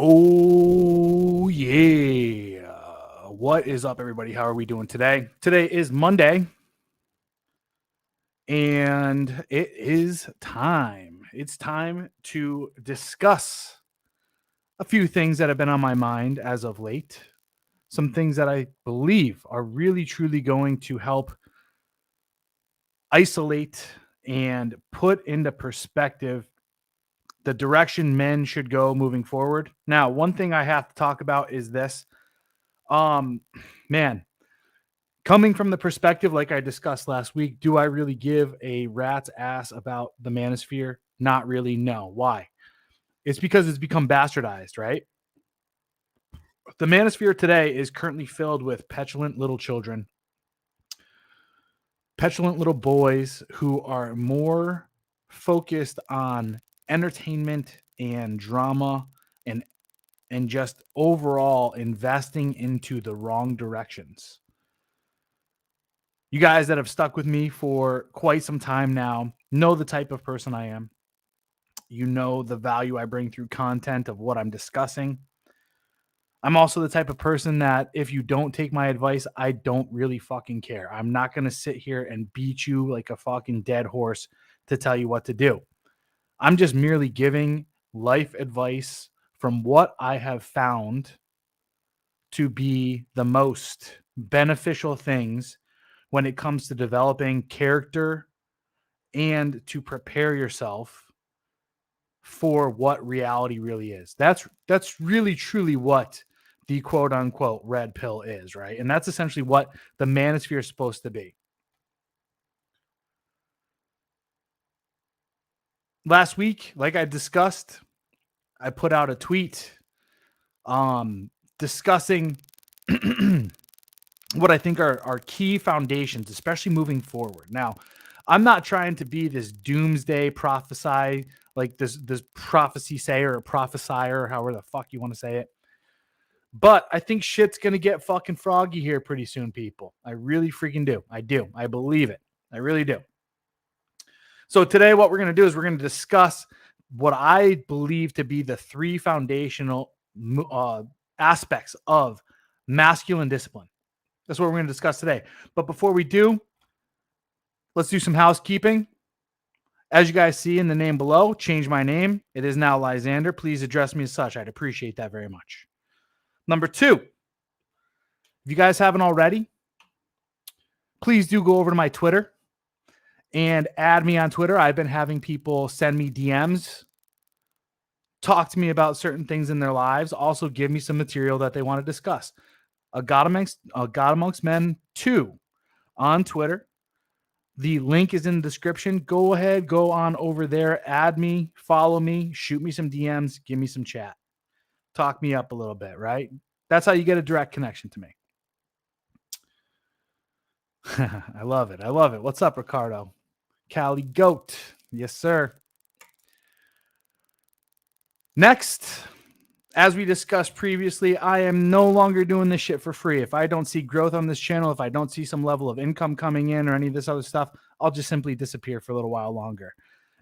Oh, yeah. What is up, everybody? How are we doing today? Today is Monday, and it is time. It's time to discuss a few things that have been on my mind as of late. Some things that I believe are really, truly going to help isolate and put into perspective the direction men should go moving forward. Now, one thing I have to talk about is this. Um, Man, coming from the perspective, like I discussed last week, do I really give a rat's ass about the manosphere? Not really. No. Why? It's because it's become bastardized, right? The manosphere today is currently filled with petulant little children, petulant little boys who are more focused on entertainment and drama and just overall investing into the wrong directions. You guys that have stuck with me for quite some time now know the type of person I am. You know the value I bring through content of what I'm discussing. I'm also the type of person that if you don't take my advice, I don't really fucking care. I'm not going to sit here and beat you like a fucking dead horse to tell you what to do. I'm just merely giving life advice from what I have found to be the most beneficial things when it comes to developing character and to prepare yourself for what reality really is. That's really truly what the quote unquote red pill is, right? And that's essentially what the manosphere is supposed to be. Last week, like I discussed, I put out a tweet discussing what I think are key foundations, especially moving forward. Now, I'm not trying to be this doomsday prophesy, like this prophecy sayer or prophesier, however the fuck you want to say it. But I think shit's gonna get fucking froggy here pretty soon, people. I really freaking do. I do. I believe it. I really do. So today, what we're gonna do is we're gonna discuss what I believe to be the three foundational aspects of masculine discipline. That's what we're going to discuss today. But before we do, let's do some housekeeping. As you guys see in the name below, change my name. It is now Lysander. Please address me as such. I'd appreciate that very much. Number two, if you guys haven't already, please do go over to my Twitter and add me on Twitter. I've been having people send me DMs, talk to me about certain things in their lives, also give me some material that they want to discuss. A God Amongst Men 2 on Twitter. The link is in the description. Go ahead, go on over there, add me, follow me, shoot me some DMs, give me some chat. Talk me up a little bit, right? That's how you get a direct connection to me. I love it. I love it. What's up, Ricardo? Cali Goat. Yes, sir. Next, as we discussed previously, I am no longer doing this shit for free. If I don't see growth on this channel, if I don't see some level of income coming in or any of this other stuff, I'll just simply disappear for a little while longer.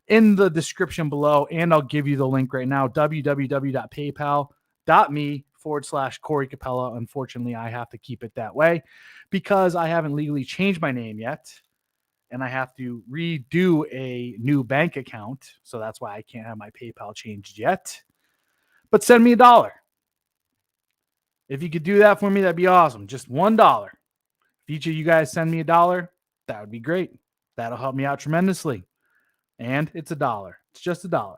In the description below, and I'll give you the link right now, www.paypal.me/Corey Capella. Unfortunately, I have to keep it that way because I haven't legally changed my name yet. And I have to redo a new bank account. So that's why I can't have my PayPal changed yet. But send me $1. If you could do that for me, that'd be awesome. Just $1. If each of you guys send me $1, that would be great. That'll help me out tremendously. And it's $1. It's just $1.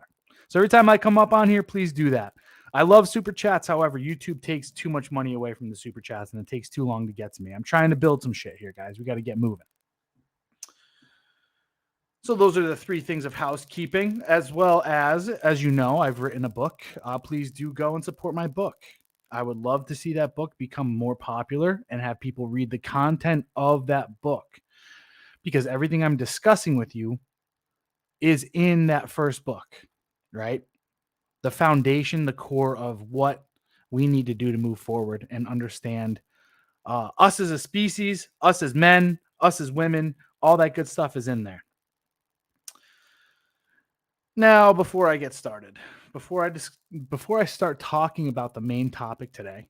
So every time I come up on here, please do that. I love super chats. However, YouTube takes too much money away from the super chats and it takes too long to get to me. I'm trying to build some shit here, guys. We got to get moving. So those are the three things of housekeeping, as well as you know, I've written a book. Please do go and support my book. I would love to see that book become more popular and have people read the content of that book, because everything I'm discussing with you is in that first book, right? The foundation, the core of what we need to do to move forward and understand us as a species, us as men, us as women, all that good stuff is in there. Now, before I get started, before I start talking about the main topic today,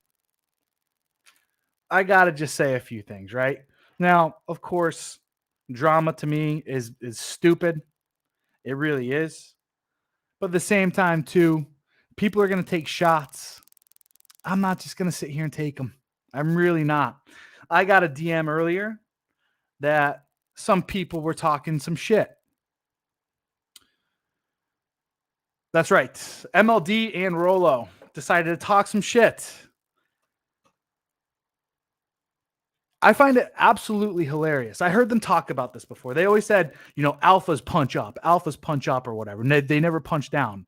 I gotta just say a few things, right? Now, of course, drama to me is stupid. It really is. But at the same time, too, people are gonna take shots. I'm not just gonna sit here and take them. I'm really not. I got a DM earlier that some people were talking some shit. That's right. MLD and Rolo decided to talk some shit. I find it absolutely hilarious. I heard them talk about this before. They always said, alphas punch up or whatever. And they never punch down.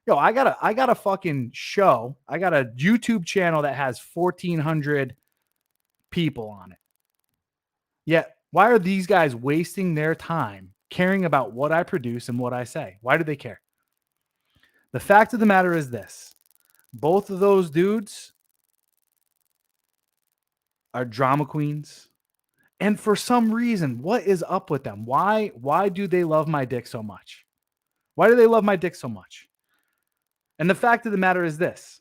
Yo, I got a fucking show. I got a YouTube channel that has 1,400 people on it. Yet, why are these guys wasting their time caring about what I produce and what I say? Why do they care? The fact of the matter is this. Both of those dudes are drama queens. And for some reason, what is up with them? Why do they love my dick so much? Why do they love my dick so much? And the fact of the matter is this.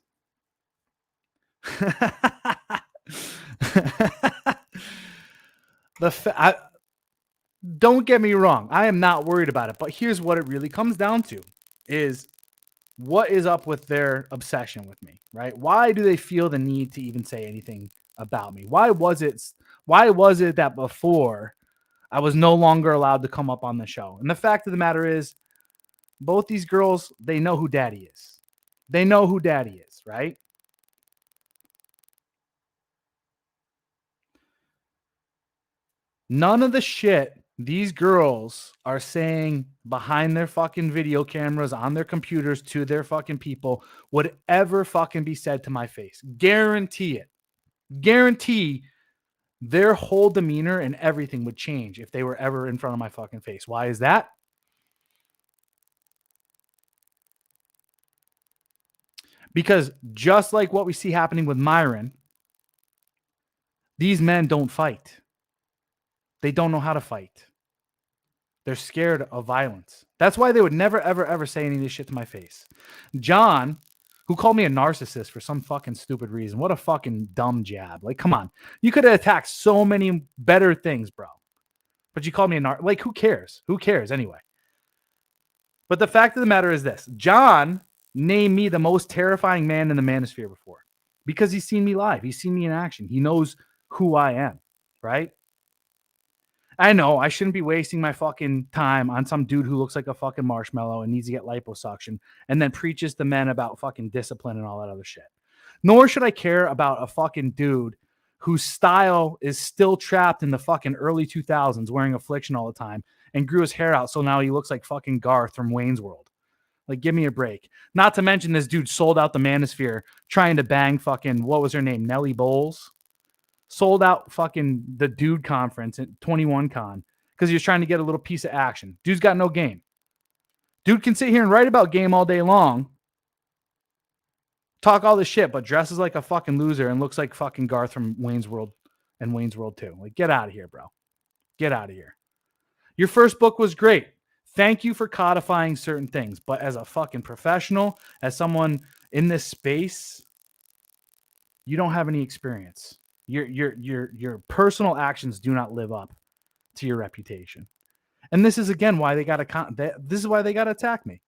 Don't get me wrong. I am not worried about it. But here's what it really comes down to is what is up with their obsession with me, right? Why do they feel the need to even say anything about me? Why was it that before I was no longer allowed to come up on the show? And the fact of the matter is, both these girls, they know who daddy is. They know who daddy is, right? None of the shit these girls are saying behind their fucking video cameras on their computers to their fucking people would ever fucking be said to my face. Guarantee it. Guarantee their whole demeanor and everything would change if they were ever in front of my fucking face. Why is that? Because just like what we see happening with Myron, these men don't fight. They don't know how to fight. They're scared of violence. That's why they would never, ever, ever say any of this shit to my face. John, who called me a narcissist for some fucking stupid reason. What a fucking dumb jab. Like, come on. You could have attacked so many better things, bro. But you called me a like, who cares? Who cares anyway? But the fact of the matter is this. John named me the most terrifying man in the manosphere before because he's seen me live. He's seen me in action. He knows who I am, right? I know I shouldn't be wasting my fucking time on some dude who looks like a fucking marshmallow and needs to get liposuction and then preaches to men about fucking discipline and all that other shit. Nor should I care about a fucking dude whose style is still trapped in the fucking early 2000s wearing Affliction all the time and grew his hair out so now he looks like fucking Garth from Wayne's World. Like, give me a break. Not to mention this dude sold out the manosphere trying to bang fucking, what was her name? Nellie Bowles. Sold out fucking the dude conference at 21 Con because he was trying to get a little piece of action. Dude's got no game. Dude can sit here and write about game all day long, talk all this shit, but dresses like a fucking loser and looks like fucking Garth from Wayne's World and Wayne's World 2. Like, get out of here, bro. Get out of here. Your first book was great. Thank you for codifying certain things, but as a fucking professional, as someone in this space, you don't have any experience. Your personal actions do not live up to your reputation. And this is again why they got to this is why they got to attack me.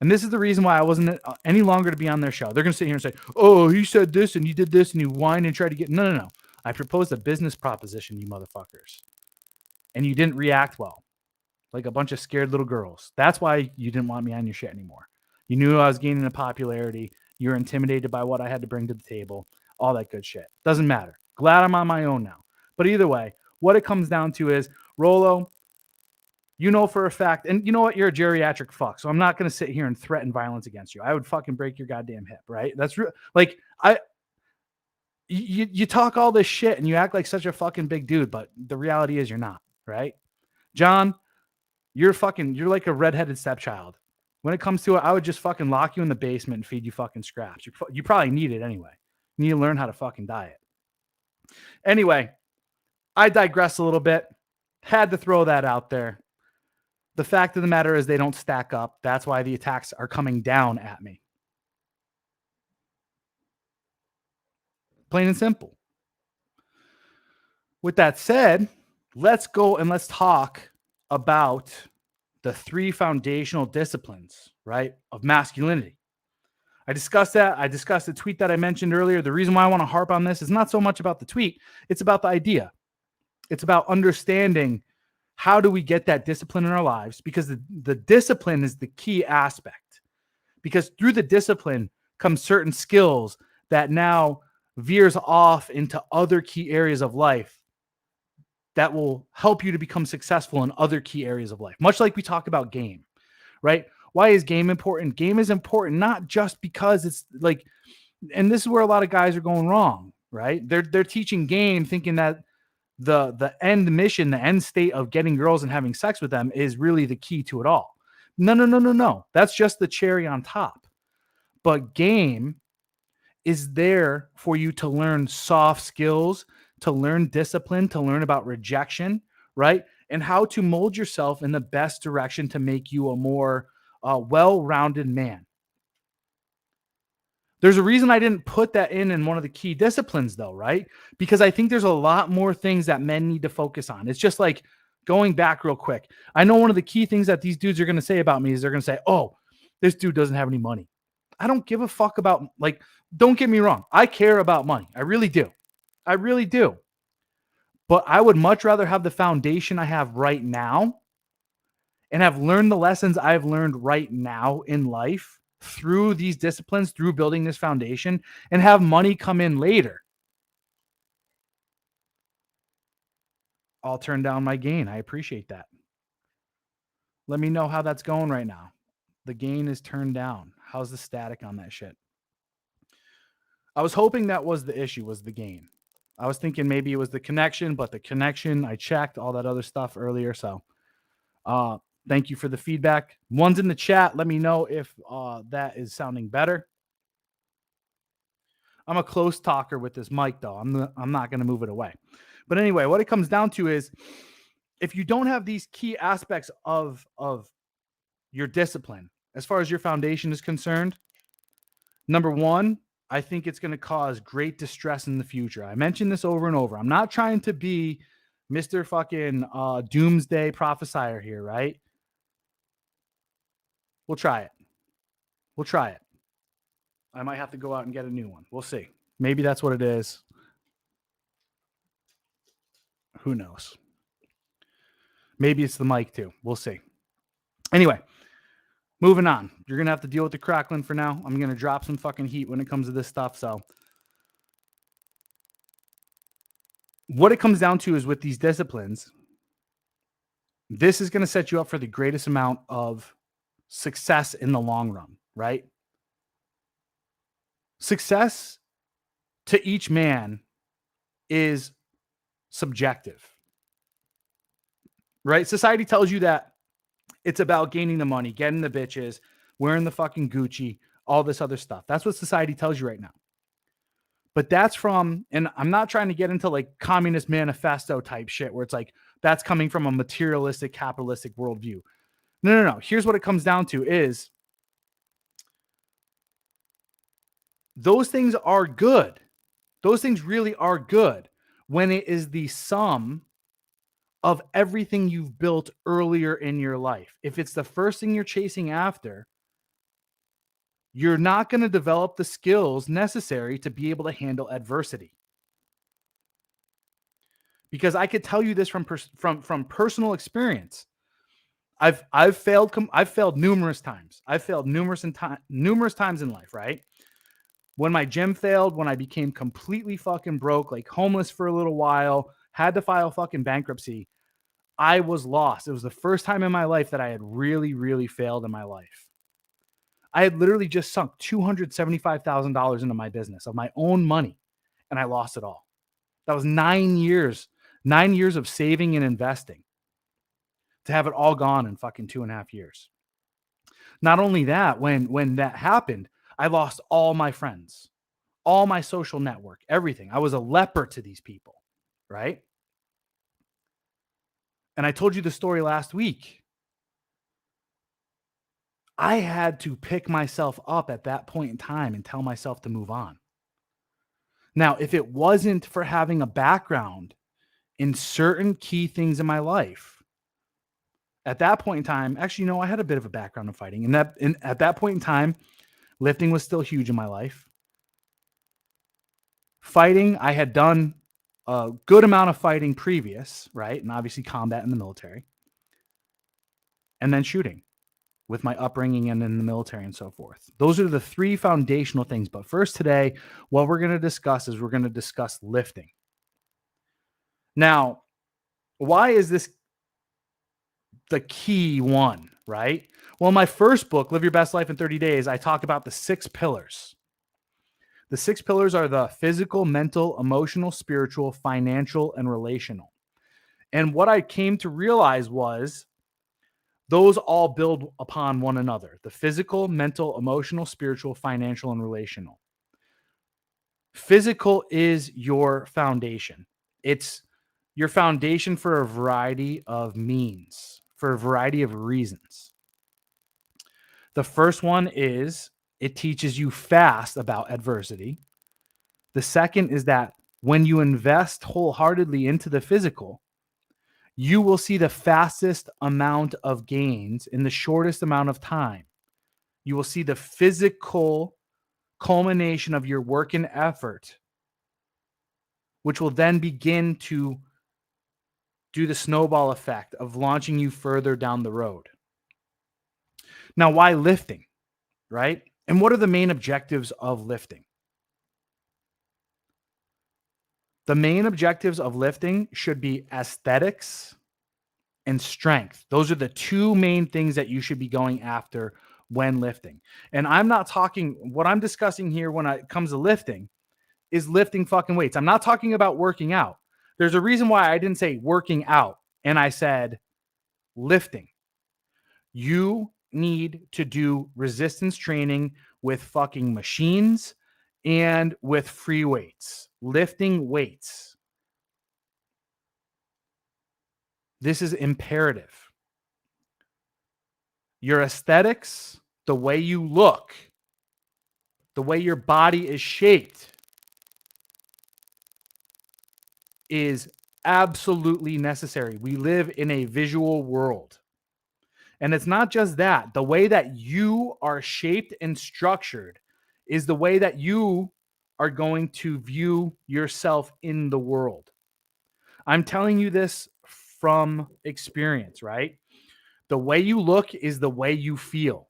And this is the reason why I wasn't any longer to be on their show. They're going to sit here and say, "Oh, he said this and you did this and you whined and tried to get." No. I proposed a business proposition, you motherfuckers. And you didn't react well. Like a bunch of scared little girls. That's why you didn't want me on your shit anymore. You knew I was gaining a popularity. You were intimidated by what I had to bring to the table. All that good shit. Doesn't matter. Glad I'm on my own now. But either way, what it comes down to is, Rolo, you know for a fact, and you know what? You're a geriatric fuck. So I'm not going to sit here and threaten violence against you. I would fucking break your goddamn hip, right? That's real. Like, you talk all this shit and you act like such a fucking big dude, but the reality is you're not, right? John, you're like a redheaded stepchild. When it comes to it, I would just fucking lock you in the basement and feed you fucking scraps. You probably need it anyway. You need to learn how to fucking diet. Anyway, I digress a little bit. Had to throw that out there. The fact of the matter is they don't stack up. That's why the attacks are coming down at me. Plain and simple. With that said, let's go and let's talk about the three foundational disciplines, right, of masculinity. I discussed that. I discussed the tweet that I mentioned earlier. The reason why I want to harp on this is not so much about the tweet, it's about the idea. It's about understanding how do we get that discipline in our lives, because the discipline is the key aspect. Because through the discipline comes certain skills that now veers off into other key areas of life that will help you to become successful in other key areas of life. Much like we talk about game, right? Why is game important? Game is important not just because it's like, and this is where a lot of guys are going wrong, right? They're teaching game thinking that the end mission, the end state of getting girls and having sex with them is really the key to it all. No, no, no, no, no. That's just the cherry on top. But game is there for you to learn soft skills, to learn discipline, to learn about rejection, right? And how to mold yourself in the best direction to make you a more well-rounded man. There's a reason I didn't put that in one of the key disciplines, though, right? Because I think there's a lot more things that men need to focus on. It's just like going back real quick. I know one of the key things that these dudes are going to say about me is they're going to say, oh, this dude doesn't have any money. I don't give a fuck about, like, don't get me wrong. I care about money. I really do. I really do. But I would much rather have the foundation I have right now and have learned the lessons I've learned right now in life through these disciplines, through building this foundation, and have money come in later. I'll turn down my gain. I appreciate that. Let me know how that's going right now. The gain is turned down. How's the static on that shit? I was hoping that was the issue, was the gain. I was thinking maybe it was the connection, but the connection, I checked all that other stuff earlier. So thank you for the feedback. One's in the chat. Let me know if that is sounding better. I'm a close talker with this mic, though. I'm not going to move it away. But anyway, what it comes down to is if you don't have these key aspects of your discipline, as far as your foundation is concerned, number one, I think it's going to cause great distress in the future. I mentioned this over and over. I'm not trying to be Mr. fucking doomsday prophesier here, right? We'll try it. We'll try it. I might have to go out and get a new one. We'll see. Maybe that's what it is. Who knows? Maybe it's the mic too. We'll see. Anyway, moving on. You're going to have to deal with the crackling for now. I'm going to drop some fucking heat when it comes to this stuff. So what it comes down to is with these disciplines, this is going to set you up for the greatest amount of success in the long run, right? Success to each man is subjective, right? Society tells you that it's about gaining the money, getting the bitches, wearing the fucking Gucci, all this other stuff. That's what society tells you right now. But that's from, and I'm not trying to get into like communist manifesto type shit where it's like, that's coming from a materialistic, capitalistic worldview. No. Here's what it comes down to is those things are good. Those things really are good when it is the sum of everything you've built earlier in your life. If it's the first thing you're chasing after, you're not going to develop the skills necessary to be able to handle adversity. Because I could tell you this from personal experience. I've failed numerous times. I've failed numerous times in life, right? When my gym failed, when I became completely fucking broke, like homeless for a little while, had to file fucking bankruptcy, I was lost. It was the first time in my life that I had really, really failed in my life. I had literally just sunk $275,000 into my business of my own money, and I lost it all. That was 9 years of saving and investing to have it all gone in fucking 2.5 years. Not only that, when that happened, I lost all my friends, all my social network, everything. I was a leper to these people, right? And I told you the story last week. I had to pick myself up at that point in time and tell myself to move on. Now, if it wasn't for having a background in certain key things in my life, at that point in time, actually, I had a bit of a background in fighting. At that point in time, lifting was still huge in my life. Fighting, I had done a good amount of fighting previous, right? And obviously combat in the military. And then shooting with my upbringing and in the military and so forth. Those are the three foundational things. But first today, what we're going to discuss is we're going to discuss lifting. Now, why is this the key one, right? Well, in my first book, Live Your Best Life in 30 Days, I talk about the 6 pillars. The 6 pillars are the physical, mental, emotional, spiritual, financial, and relational. And what I came to realize was those all build upon one another: the physical, mental, emotional, spiritual, financial, and relational. Physical is your foundation. It's your foundation for a variety of means, for a variety of reasons. The first one is it teaches you fast about adversity. The second is that when you invest wholeheartedly into the physical, you will see the fastest amount of gains in the shortest amount of time. You will see the physical culmination of your work and effort, which will then begin to do the snowball effect of launching you further down the road. Now, why lifting, right? And what are the main objectives of lifting? The main objectives of lifting should be aesthetics and strength. Those are the two main things that you should be going after when lifting. And I'm not talking, what I'm discussing here when it comes to lifting is lifting fucking weights. I'm not talking about working out. There's a reason why I didn't say working out and I said lifting. You need to do resistance training with fucking machines and with free weights, lifting weights. This is imperative. Your aesthetics, the way you look, the way your body is shaped is absolutely necessary. We live in a visual world. And it's not just that. The way that you are shaped and structured is the way that you are going to view yourself in the world. I'm telling you this from experience, right? The way you look is the way you feel.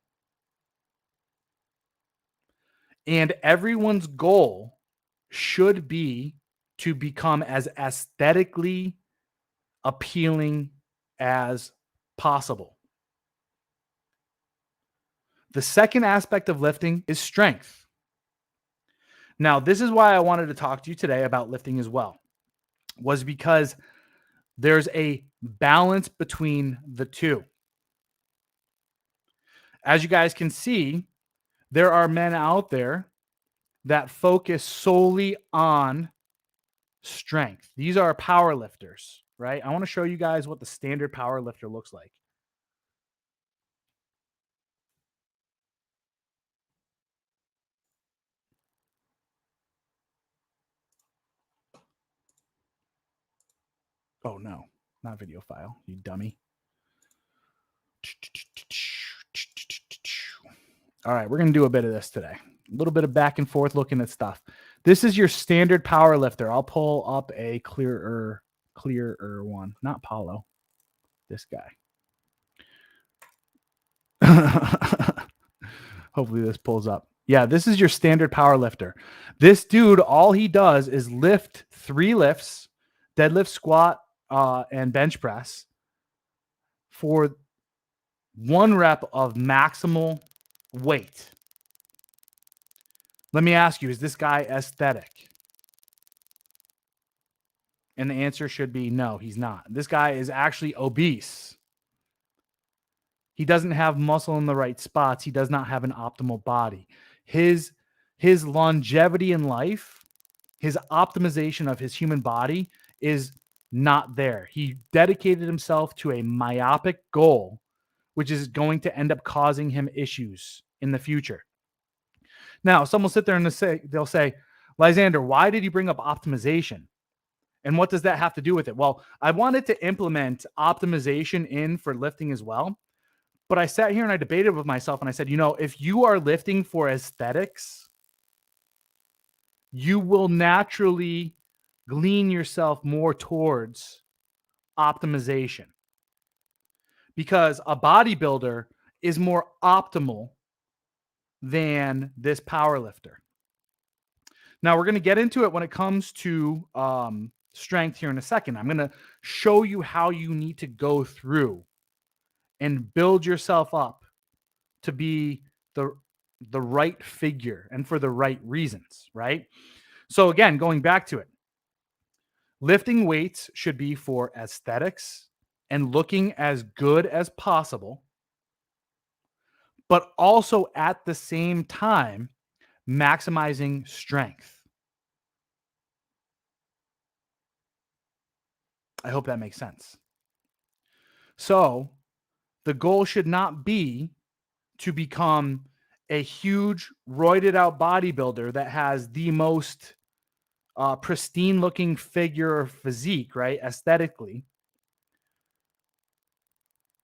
And everyone's goal should be to become as aesthetically appealing as possible. The second aspect of lifting is strength. Now, this is why I wanted to talk to you today about lifting as well, was because there's a balance between the two. As you guys can see, there are men out there that focus solely on strength. These are power lifters, right? I want to show you guys what the standard power lifter looks like. Oh, no, not video file, you dummy. All right, we're going to do a bit of this today. A little bit of back and forth looking at stuff. This is your standard power lifter. I'll pull up a clearer one. Not Paulo. This guy. Hopefully this pulls up. Yeah, this is your standard power lifter. This dude, all he does is lift 3 lifts, deadlift, squat, and bench press for 1 rep of maximal weight. Let me ask you, is this guy aesthetic? And the answer should be no, he's not. This guy is actually obese. He doesn't have muscle in the right spots. He does not have an optimal body. His longevity in life, his optimization of his human body is not there. He dedicated himself to a myopic goal, which is going to end up causing him issues in the future. Now, someone will sit there and they'll say, Lysander, why did you bring up optimization? And what does that have to do with it? Well, I wanted to implement optimization in for lifting as well. But I sat here and I debated with myself and I said, if you are lifting for aesthetics, you will naturally lean yourself more towards optimization because a bodybuilder is more optimal than this power lifter. Now, we're going to get into it when it comes to strength here in a second. I'm going to show you how you need to go through and build yourself up to be the right figure and for the right reasons, right? So again, going back to it, lifting weights should be for aesthetics and looking as good as possible, but also at the same time, maximizing strength. I hope that makes sense. So the goal should not be to become a huge roided out bodybuilder that has the most pristine looking figure or physique, right? Aesthetically,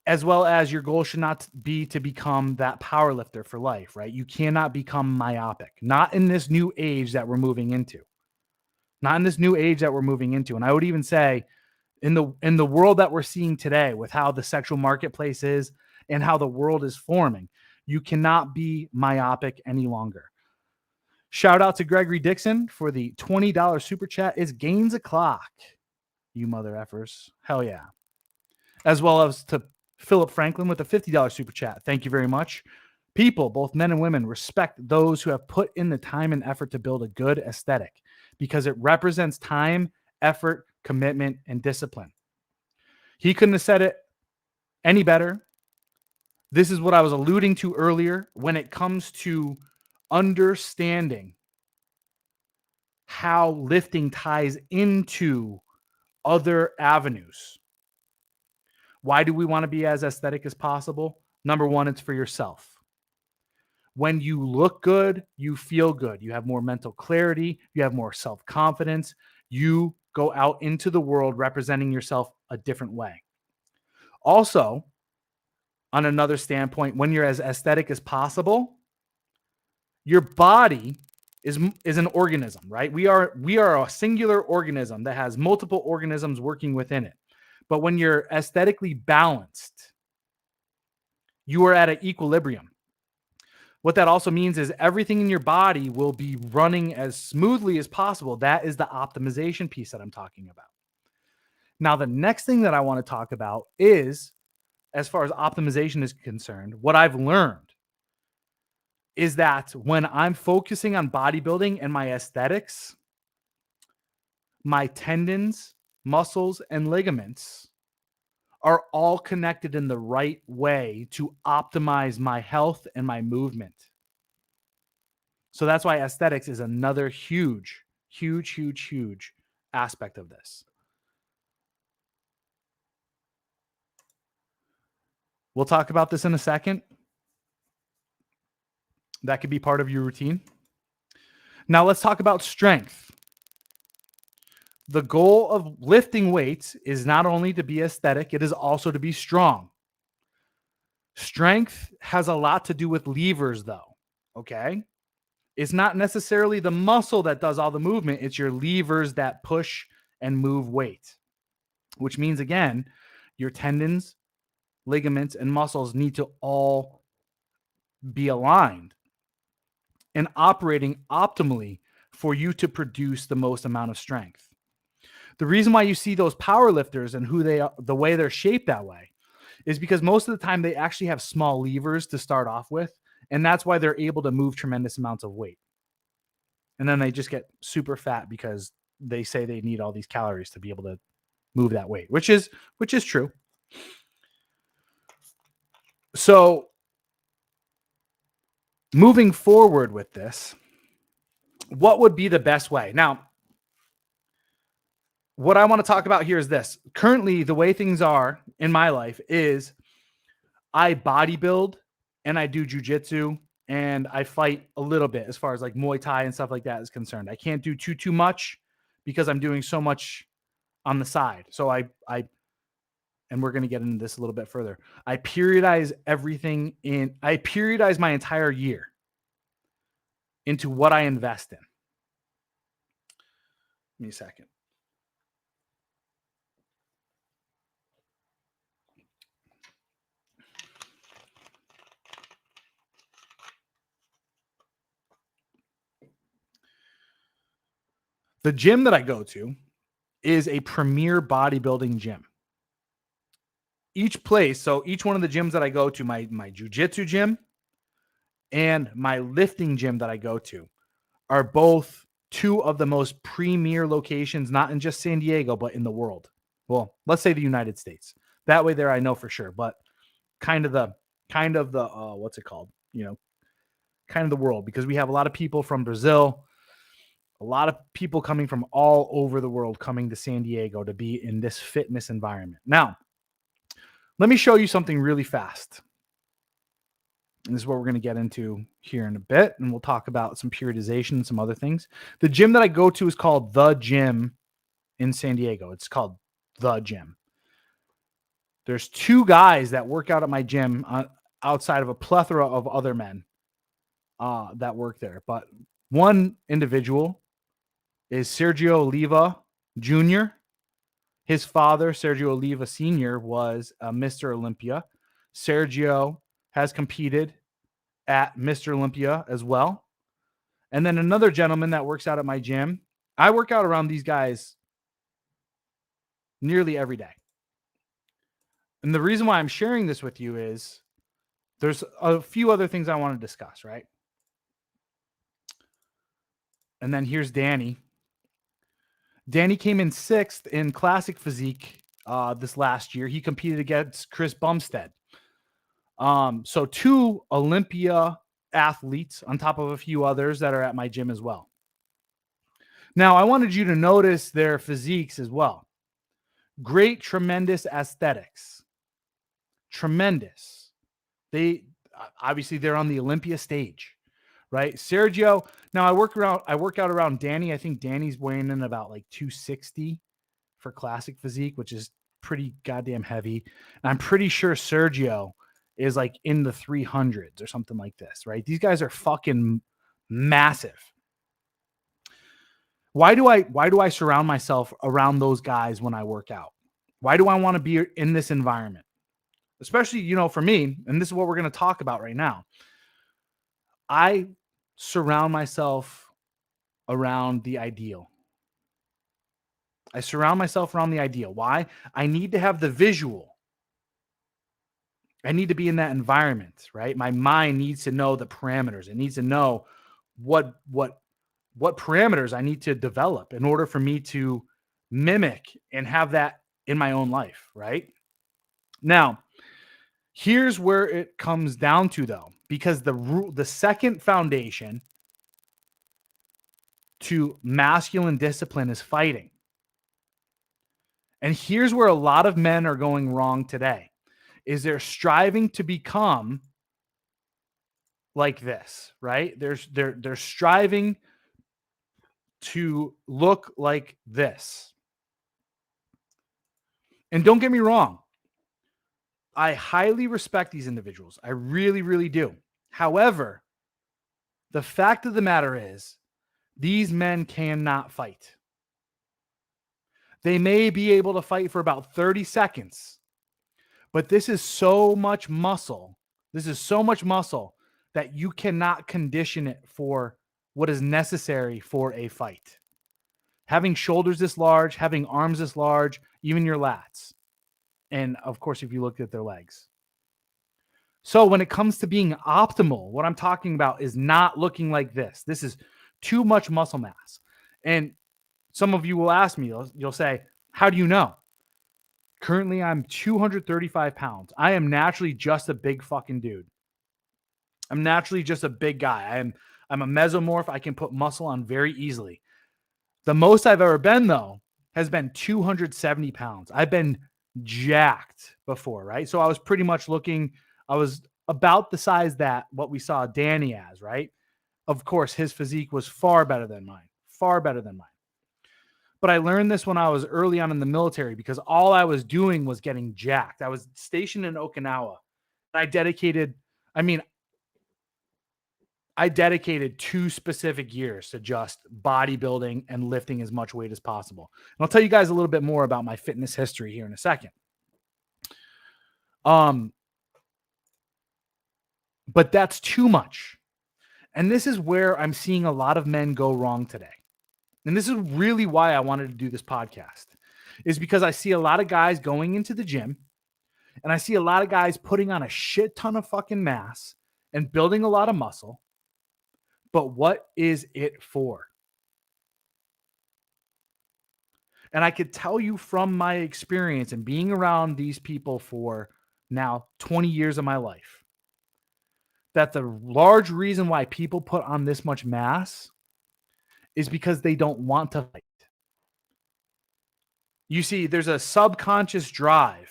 as well as your goal should not be to become that power lifter for life, right? You cannot become myopic, not in this new age that we're moving into, And I would even say in the world that we're seeing today with how the sexual marketplace is and how the world is forming, you cannot be myopic any longer. Shout out to Gregory Dixon for the $20 super chat. It's gains o'clock, you mother effers. Hell yeah. As well as to Philip Franklin with a $50 super chat. Thank you very much. People, both men and women, respect those who have put in the time and effort to build a good aesthetic because it represents time, effort, commitment, and discipline. He couldn't have said it any better. This is what I was alluding to earlier when it comes to understanding how lifting ties into other avenues. Why do we want to be as aesthetic as possible? Number one, it's for yourself. When you look good, you feel good. You have more mental clarity. You have more self-confidence. You go out into the world representing yourself a different way. Also, on another standpoint, when you're as aesthetic as possible, your body is an organism, right? We are a singular organism that has multiple organisms working within it. But when you're aesthetically balanced, you are at an equilibrium. What that also means is everything in your body will be running as smoothly as possible. That is the optimization piece that I'm talking about. Now, the next thing that I want to talk about is, as far as optimization is concerned, what I've learned is that when I'm focusing on bodybuilding and my aesthetics, my tendons, muscles, and ligaments are all connected in the right way to optimize my health and my movement. So that's why aesthetics is another huge aspect of this. We'll talk about this in a second. That could be part of your routine. Now let's talk about strength. The goal of lifting weights is not only to be aesthetic, it is also to be strong. Strength has a lot to do with levers, though, okay? It's not necessarily the muscle that does all the movement. It's your levers that push and move weight, which means, again, your tendons, ligaments, and muscles need to all be aligned and operating optimally for you to produce the most amount of strength. The reason why you see those power lifters and who they are, the way they're shaped that way, is because most of the time they actually have small levers to start off with, and that's why they're able to move tremendous amounts of weight. And then they just get super fat because they say they need all these calories to be able to move that weight, which is true. So moving forward with this, what would be the best way? Now, what I want to talk about here is this. Currently, the way things are in my life is I bodybuild and I do jujitsu and I fight a little bit as far as like Muay Thai and stuff like that is concerned. I can't do too much because I'm doing so much on the side. So I and we're going to get into this a little bit further. I periodize my entire year into what I invest in. Give me a second. The gym that I go to is a premier bodybuilding gym. Each place, so each one of the gyms that I go to, my jujitsu gym and my lifting gym that I go to, are both two of the most premier locations, not in just San Diego, but in the world. Well, let's say the United States. That way there I know for sure, but kind of the what's it called? Kind of the world, because we have a lot of people from Brazil, a lot of people coming from all over the world coming to San Diego to be in this fitness environment. Now, let me show you something really fast. And this is what we're going to get into here in a bit. And we'll talk about some periodization and some other things. The gym that I go to is called The Gym in San Diego. It's called The Gym. There's two guys that work out at my gym outside of a plethora of other men that work there. But one individual is Sergio Oliva Jr. His father, Sergio Oliva Sr., was Mr. Olympia. Sergio has competed at Mr. Olympia as well. And then another gentleman that works out at my gym. I work out around these guys nearly every day. And the reason why I'm sharing this with you is there's a few other things I want to discuss, right? And then here's Danny. Danny came in 6th in classic physique this last year. He competed against Chris Bumstead. So 2 Olympia athletes on top of a few others that are at my gym as well. Now, I wanted you to notice their physiques as well. Great, tremendous aesthetics. Tremendous. They're on the Olympia stage, right? Sergio. Now I work out around Danny. I think Danny's weighing in about like 260 for classic physique, which is pretty goddamn heavy. And I'm pretty sure Sergio is like in the 300s or something like this, right? These guys are fucking massive. Why do I surround myself around those guys when I work out? Why do I want to be in this environment? Especially, for me, and this is what we're going to talk about right now. I surround myself around the ideal. I surround myself around the ideal. Why? I need to have the visual. I need to be in that environment, right? My mind needs to know the parameters. It needs to know what parameters I need to develop in order for me to mimic and have that in my own life, right? Now, here's where it comes down to, though, because the second foundation to masculine discipline is fighting. And here's where a lot of men are going wrong today, is they're striving to become like this, right? They're striving to look like this. And don't get me wrong, I highly respect these individuals. I really, really do. However, the fact of the matter is, these men cannot fight. They may be able to fight for about 30 seconds, but this is so much muscle. This is so much muscle that you cannot condition it for what is necessary for a fight. Having shoulders this large, having arms this large, even your lats. And of course, if you look at their legs. So when it comes to being optimal, what I'm talking about is not looking like this. This is too much muscle mass. And some of you will ask me, you'll say, how do you know? Currently, I'm 235 pounds. I am naturally just a big fucking dude. I'm naturally just a big guy. I'm a mesomorph. I can put muscle on very easily. The most I've ever been, though, has been 270 pounds. I've been jacked before, right? So I was pretty much looking I was about the size that what we saw Danny as, right? Of course, his physique was far better than mine, far better than mine. But I learned this when I was early on in the military because all I was doing was getting jacked. I was stationed in Okinawa. I dedicated, I mean, I dedicated 2 specific years to just bodybuilding and lifting as much weight as possible. And I'll tell you guys a little bit more about my fitness history here in a second. Um, but that's too much. And this is where I'm seeing a lot of men go wrong today. And this is really why I wanted to do this podcast, is because I see a lot of guys going into the gym and I see a lot of guys putting on a shit ton of fucking mass and building a lot of muscle. But what is it for? And I could tell you from my experience and being around these people for now 20 years of my life that the large reason why people put on this much mass is because they don't want to fight. You see, there's a subconscious drive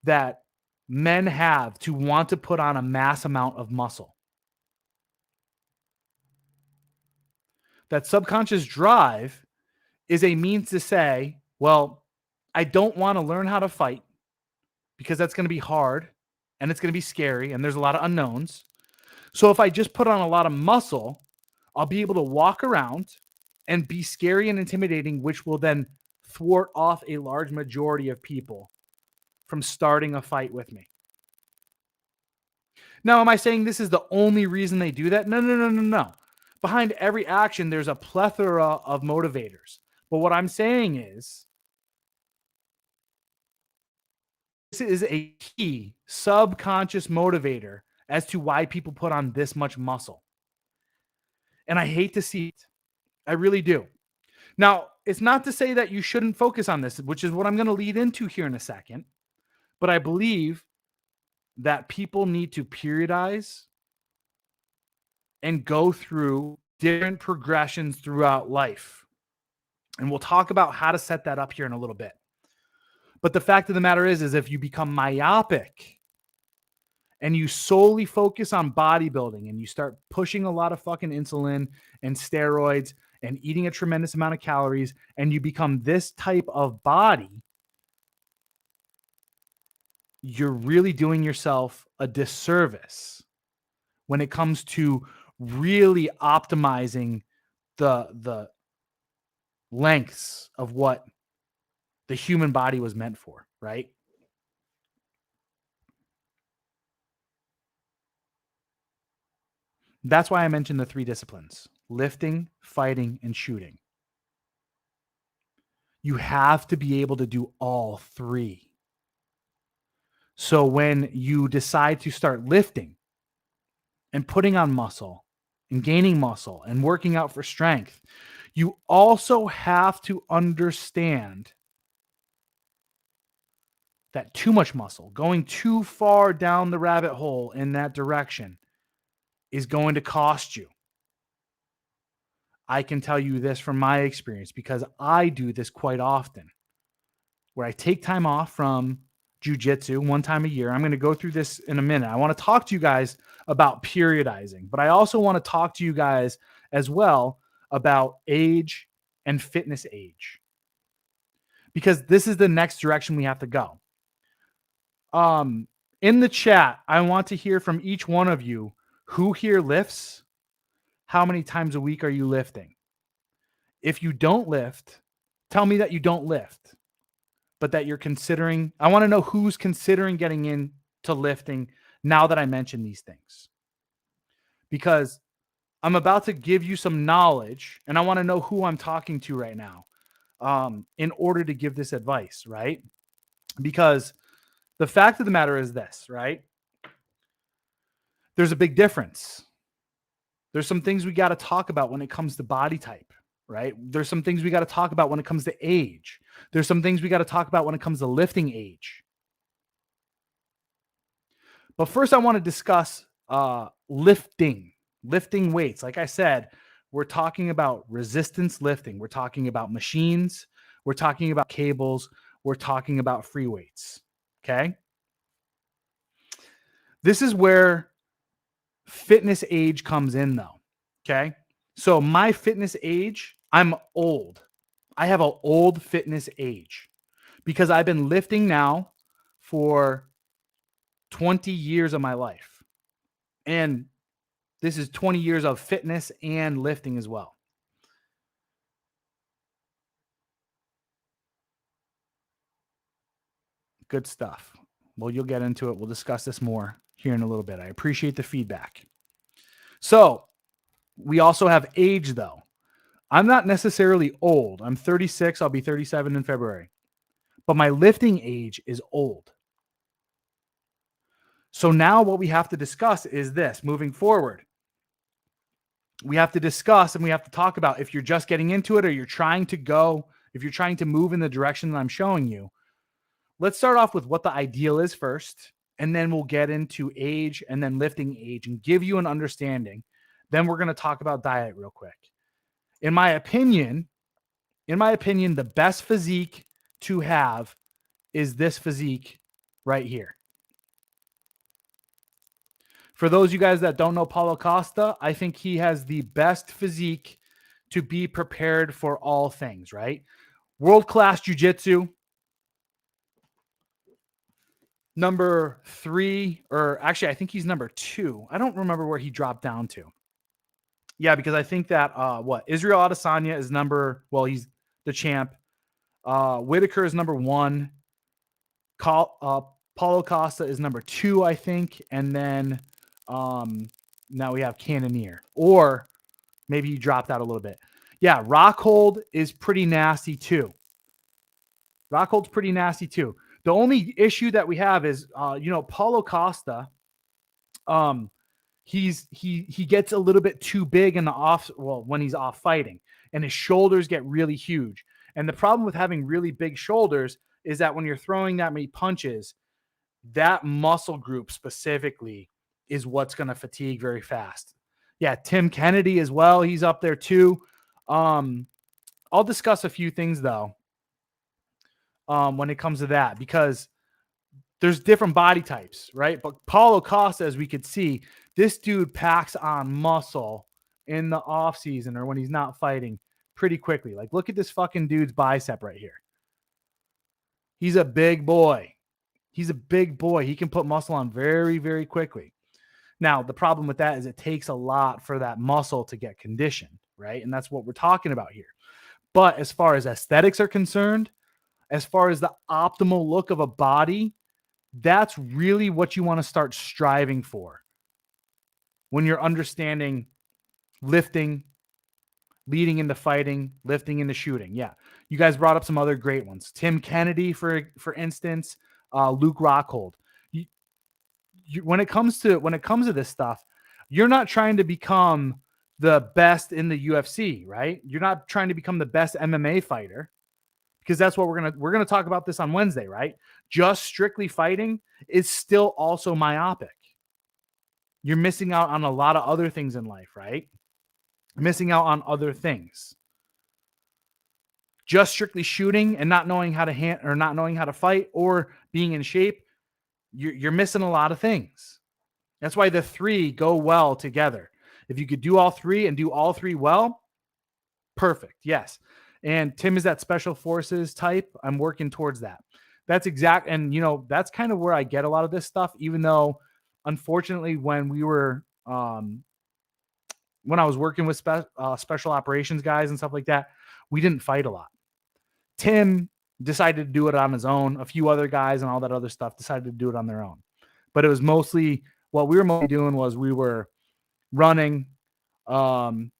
that men have to want to put on a mass amount of muscle. That subconscious drive is a means to say, well, I don't want to learn how to fight because that's going to be hard and it's going to be scary and there's a lot of unknowns. So if I just put on a lot of muscle, I'll be able to walk around and be scary and intimidating, which will then thwart off a large majority of people from starting a fight with me. Now, am I saying this is the only reason they do that? No. Behind every action, there's a plethora of motivators. But what I'm saying is, this is a key subconscious motivator as to why people put on this much muscle. And I hate to see it. I really do. Now, it's not to say that you shouldn't focus on this, which is what I'm going to lead into here in a second. But I believe that people need to periodize and go through different progressions throughout life. And we'll talk about how to set that up here in a little bit. But the fact of the matter is if you become myopic and you solely focus on bodybuilding and you start pushing a lot of fucking insulin and steroids and eating a tremendous amount of calories and you become this type of body, you're really doing yourself a disservice when it comes to really optimizing the lengths of what the human body was meant for, right? That's why I mentioned the 3 disciplines: lifting, fighting, and shooting. You have to be able to do all 3. So when you decide to start lifting and putting on muscle and gaining muscle and working out for strength, you also have to understand that too much muscle, going too far down the rabbit hole in that direction, is going to cost you. I can tell you this from my experience because I do this quite often, where I take time off from jujitsu 1 time a year. I'm going to go through this in a minute. I want to talk to you guys about periodizing, but I also want to talk to you guys as well about age and fitness age, because this is the next direction we have to go. In the chat, I want to hear from each one of you who here lifts. How many times a week are you lifting? If you don't lift, tell me that you don't lift, but that you're considering. I want to know who's considering getting into lifting now that I mentioned these things, because I'm about to give you some knowledge and I want to know who I'm talking to right now in order to give this advice, right? Because the fact of the matter is this, right? There's a big difference. There's some things we got to talk about when it comes to body type, right? There's some things we got to talk about when it comes to age. There's some things we got to talk about when it comes to lifting age. But first I want to discuss lifting weights. Like I said, we're talking about resistance lifting. We're talking about machines. We're talking about cables. We're talking about free weights. Okay. This is where fitness age comes in, though. Okay. So my fitness age, I'm old. I have an old fitness age because I've been lifting now for 20 years of my life. And this is 20 years of fitness and lifting as well. Good stuff. Well, you'll get into it. We'll discuss this more here in a little bit. I appreciate the feedback. So we also have age, though. I'm not necessarily old. I'm 36. I'll be 37 in February. But my lifting age is old. So now what we have to discuss is this moving forward. We have to discuss and we have to talk about if you're just getting into it or you're trying to go, if you're trying to move in the direction that I'm showing you. Let's start off with what the ideal is first, and then we'll get into age and then lifting age and give you an understanding. Then we're going to talk about diet real quick. In my opinion, the best physique to have is this physique right here. For those of you guys that don't know Paulo Costa, I think he has the best physique to be prepared for all things, right? World-class jiu-jitsu. Number 3, or actually, I think he's number 2. I don't remember where he dropped down to. Yeah, because I think that Israel Adesanya is he's the champ. Whitaker is number 1. Paulo Costa is number 2, I think, and then now we have Cannonier, or maybe he dropped out a little bit. Yeah, Rockhold is pretty nasty too. Rockhold's pretty nasty too. The only issue that we have is, Paulo Costa, he gets a little bit too big in the when he's off fighting, and his shoulders get really huge. And the problem with having really big shoulders is that when you're throwing that many punches, that muscle group specifically is what's going to fatigue very fast. Yeah, Tim Kennedy as well. He's up there too. I'll discuss a few things though when it comes to that, because there's different body types, right? But Paulo Costa, as we could see, this dude packs on muscle in the off season or when he's not fighting pretty quickly. Like, look at this fucking dude's bicep right here. He's a big boy. He's a big boy. He can put muscle on very, very quickly. Now, the problem with that is it takes a lot for that muscle to get conditioned, right? And that's what we're talking about here. But as far as aesthetics are concerned, as far as the optimal look of a body, that's really what you want to start striving for when you're understanding lifting, leading into fighting, lifting into shooting. Yeah. You guys brought up some other great ones. Tim Kennedy, for instance, Luke Rockhold. When it comes to this stuff, you're not trying to become the best in the UFC, right? You're not trying to become the best MMA fighter, because that's what we're gonna talk about this on Wednesday, right? Just strictly fighting is still also myopic. You're missing out on a lot of other things in life, right? Missing out on other things. Just strictly shooting and not knowing how to not knowing how to fight or being in shape, you're missing a lot of things. That's why the 3 go well together. If you could do all 3 and do all 3 well, perfect. Yes. And Tim is that special forces type. I'm working towards that. That's exact. And, that's kind of where I get a lot of this stuff, even though, unfortunately, when we were, when I was working with special operations guys and stuff like that, we didn't fight a lot. Tim decided to do it on his own. A few other guys and all that other stuff decided to do it on their own. But it was mostly, what we were mostly doing was we were running, doing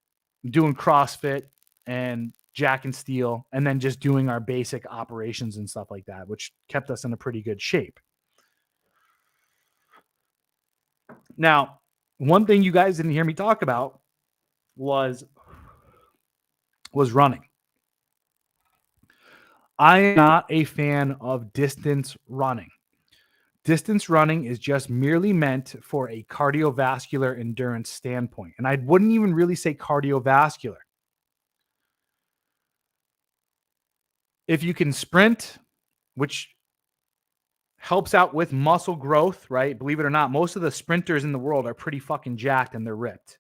CrossFit and jack and steel, and then just doing our basic operations and stuff like that, which kept us in a pretty good shape. Now, one thing you guys didn't hear me talk about was running. I am not a fan of distance running. Distance running is just merely meant for a cardiovascular endurance standpoint. And I wouldn't even really say cardiovascular. If you can sprint, which helps out with muscle growth, right? Believe it or not, most of the sprinters in the world are pretty fucking jacked and they're ripped.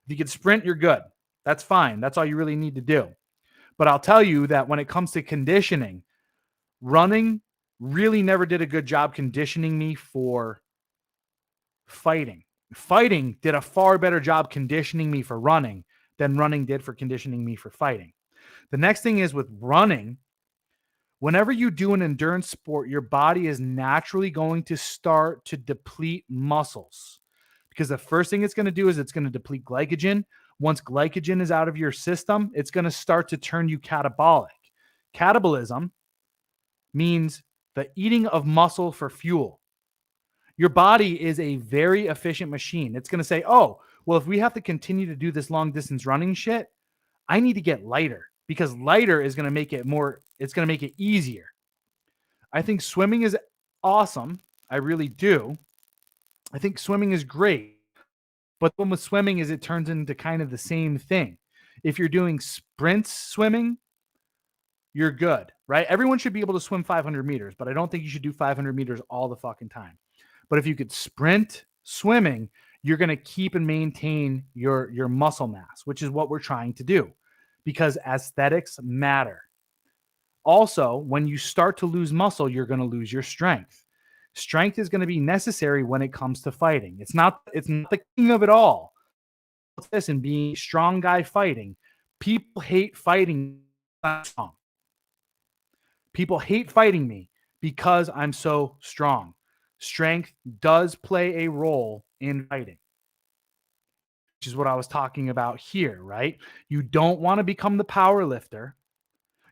If you can sprint, you're good. That's fine. That's all you really need to do. But I'll tell you that when it comes to conditioning, running really never did a good job conditioning me for fighting. Fighting did a far better job conditioning me for running than running did for conditioning me for fighting. The next thing is with running, whenever you do an endurance sport, your body is naturally going to start to deplete muscles because the first thing it's going to do is it's going to deplete glycogen. Once glycogen is out of your system, it's going to start to turn you catabolic. Catabolism means the eating of muscle for fuel. Your body is a very efficient machine. It's going to say, oh, well, if we have to continue to do this long distance running shit, I need to get lighter because lighter is going to make it more, it's going to make it easier. I think swimming is awesome. I really do. I think swimming is great. But the one with swimming is it turns into kind of the same thing. If you're doing sprints swimming, you're good, right? Everyone should be able to swim 500 meters, but I don't think you should do 500 meters all the fucking time. But if you could sprint swimming, you're going to keep and maintain your muscle mass, which is what we're trying to do because aesthetics matter. Also, when you start to lose muscle, you're going to lose your strength. Strength is going to be necessary when it comes to fighting. It's not the king of it all. It's this and being a strong guy fighting. People hate fighting. People hate fighting me because I'm so strong. Strength does play a role in fighting, which is what I was talking about here, right? You don't want to become the power lifter.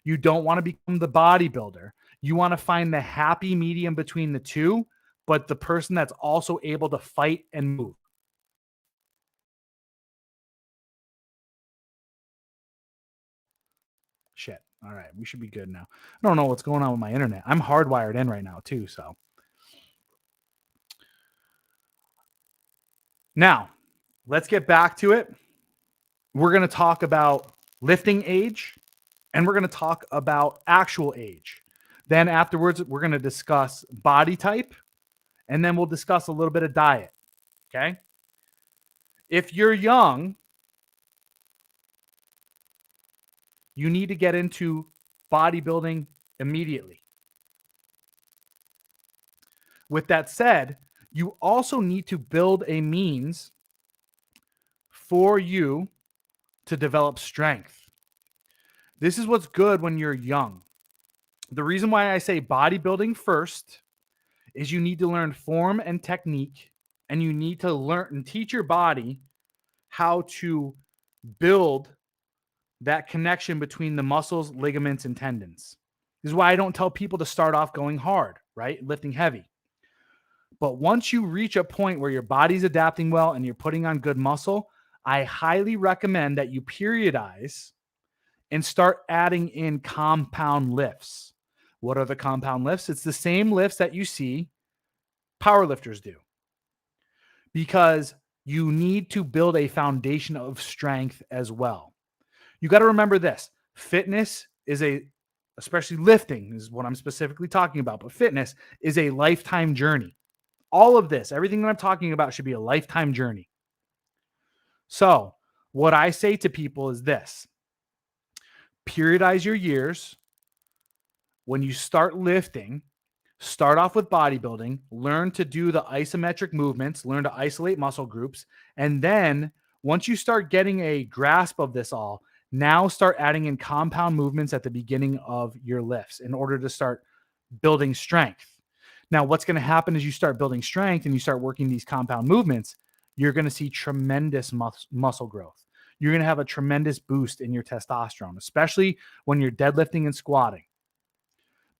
You don't want to become the bodybuilder. You want to find the happy medium between the two, but the person that's also able to fight and move. Shit. All right. We should be good now. I don't know what's going on with my internet. I'm hardwired in right now, too. So now let's get back to it. We're going to talk about lifting age and we're going to talk about actual age. Then afterwards, we're going to discuss body type and then we'll discuss a little bit of diet. Okay. If you're young, you need to get into bodybuilding immediately. With that said, you also need to build a means for you to develop strength. This is what's good when you're young. The reason why I say bodybuilding first is you need to learn form and technique, and you need to learn and teach your body how to build that connection between the muscles, ligaments, and tendons. This is why I don't tell people to start off going hard, right? Lifting heavy. But once you reach a point where your body's adapting well and you're putting on good muscle, I highly recommend that you periodize and start adding in compound lifts. What are the compound lifts? It's the same lifts that you see powerlifters do because you need to build a foundation of strength as well. You got to remember this. Fitness is especially lifting is what I'm specifically talking about, but fitness is a lifetime journey. All of this, everything that I'm talking about should be a lifetime journey. So what I say to people is this: periodize your years. When you start lifting, start off with bodybuilding, learn to do the isometric movements, learn to isolate muscle groups. And then once you start getting a grasp of this all, now start adding in compound movements at the beginning of your lifts in order to start building strength. Now, what's going to happen is you start building strength and you start working these compound movements, you're going to see tremendous muscle growth. You're going to have a tremendous boost in your testosterone, especially when you're deadlifting and squatting.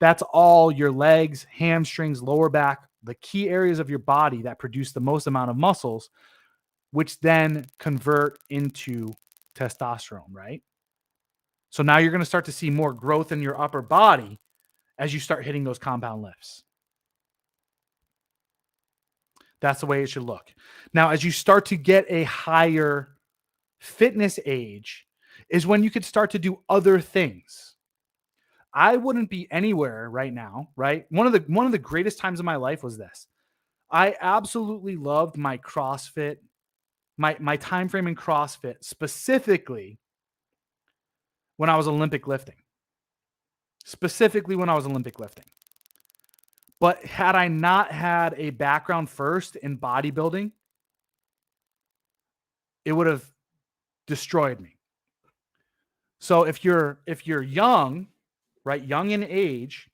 That's all your legs, hamstrings, lower back, the key areas of your body that produce the most amount of muscles, which then convert into testosterone, right? So now you're going to start to see more growth in your upper body as you start hitting those compound lifts. That's the way it should look. Now, as you start to get a higher fitness age, is when you could start to do other things. I wouldn't be anywhere right now, right? One of the greatest times of my life was this. I absolutely loved my CrossFit, my time frame in CrossFit, specifically when I was Olympic lifting. Specifically when I was Olympic lifting. But had I not had a background first in bodybuilding, it would have destroyed me. So if you're young, right, young in age,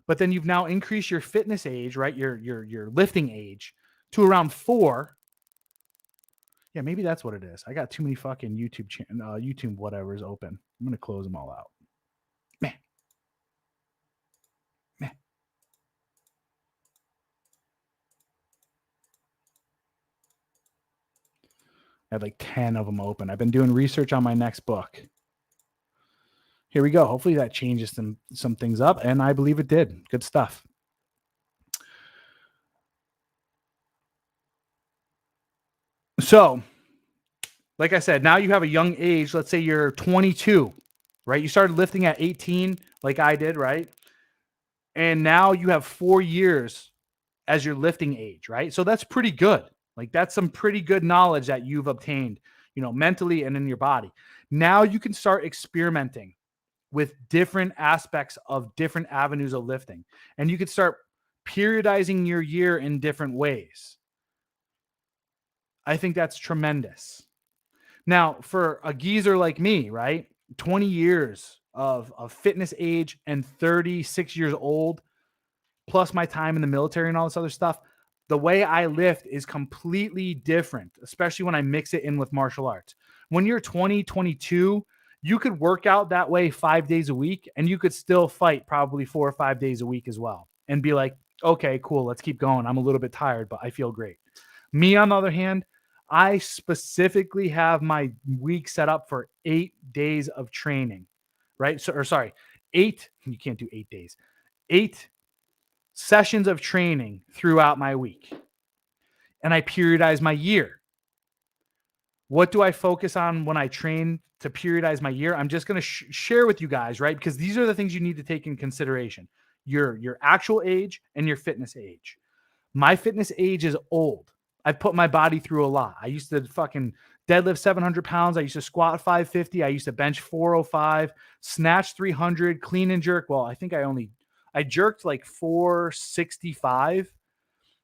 but then you've now increased your fitness age, right, your lifting age to around 4. Yeah, maybe that's what it is. I got too many fucking YouTube whatever's open. I'm gonna close them all out. Meh, meh. I had like 10 of them open. I've been doing research on my next book. Here we go. Hopefully that changes some things up, and I believe it did. Good stuff. So, like I said, now you have a young age. Let's say you're 22, right? You started lifting at 18, like I did, right? And now you have 4 years as your lifting age, right? So that's pretty good. Like that's some pretty good knowledge that you've obtained, mentally and in your body. Now you can start experimenting with different aspects of different avenues of lifting. And you could start periodizing your year in different ways. I think that's tremendous. Now, for a geezer like me, right? 20 years of fitness age and 36 years old, plus my time in the military and all this other stuff, the way I lift is completely different, especially when I mix it in with martial arts. When you're 20, 22, you could work out that way 5 days a week and you could still fight probably 4 or 5 days a week as well and be like, okay, cool, let's keep going. I'm a little bit tired, but I feel great. Me, on the other hand, I specifically have my week set up for 8 days of training, right? So, or sorry, you can't do 8 days, 8 sessions of training throughout my week. And I periodize my year. What do I focus on when I train to periodize my year? I'm just going to share with you guys, right? Because these are the things you need to take in consideration. Your actual age and your fitness age. My fitness age is old. I've put my body through a lot. I used to fucking deadlift 700 pounds. I used to squat 550. I used to bench 405, snatch 300, clean and jerk. Well, I think I jerked like 465,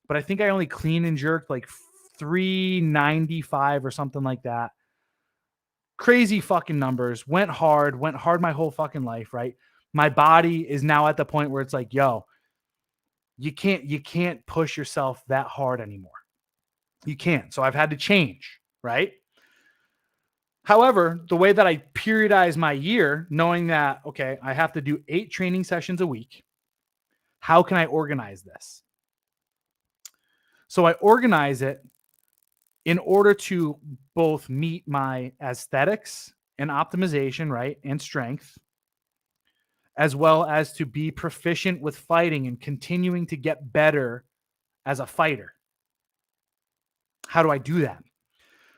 but I think I only clean and jerked like 395 or something like that. Crazy fucking numbers. Went hard my whole fucking life, right? My body is now at the point where it's like, yo, you can't push yourself that hard anymore. You can't. So I've had to change, right? However, the way that I periodize my year, knowing that, okay, I have to do 8 training sessions a week, how can I organize this? So I organize it in order to both meet my aesthetics and optimization, right, and strength, as well as to be proficient with fighting and continuing to get better as a fighter. How do I do that?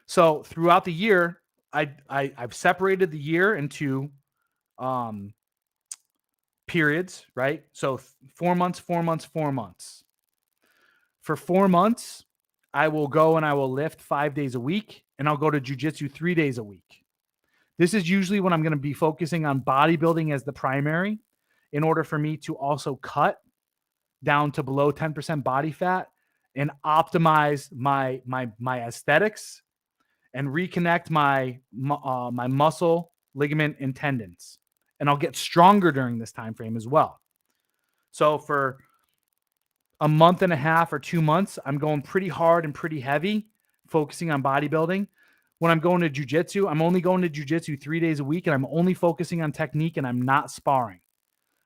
So throughout the year, I've separated the year into periods, right? So 4 months, 4 months, 4 months. For 4 months, I will go and I will lift 5 days a week, and I'll go to jujitsu 3 days a week. This is usually when I'm going to be focusing on bodybuilding as the primary, in order for me to also cut down to below 10% body fat and optimize my aesthetics and reconnect my muscle, ligament, and tendons. And I'll get stronger during this time frame as well. So for a month and a half or 2 months, I'm going pretty hard and pretty heavy, focusing on bodybuilding. When I'm going to jujitsu, I'm only going to jujitsu 3 days a week, and I'm only focusing on technique, and I'm not sparring.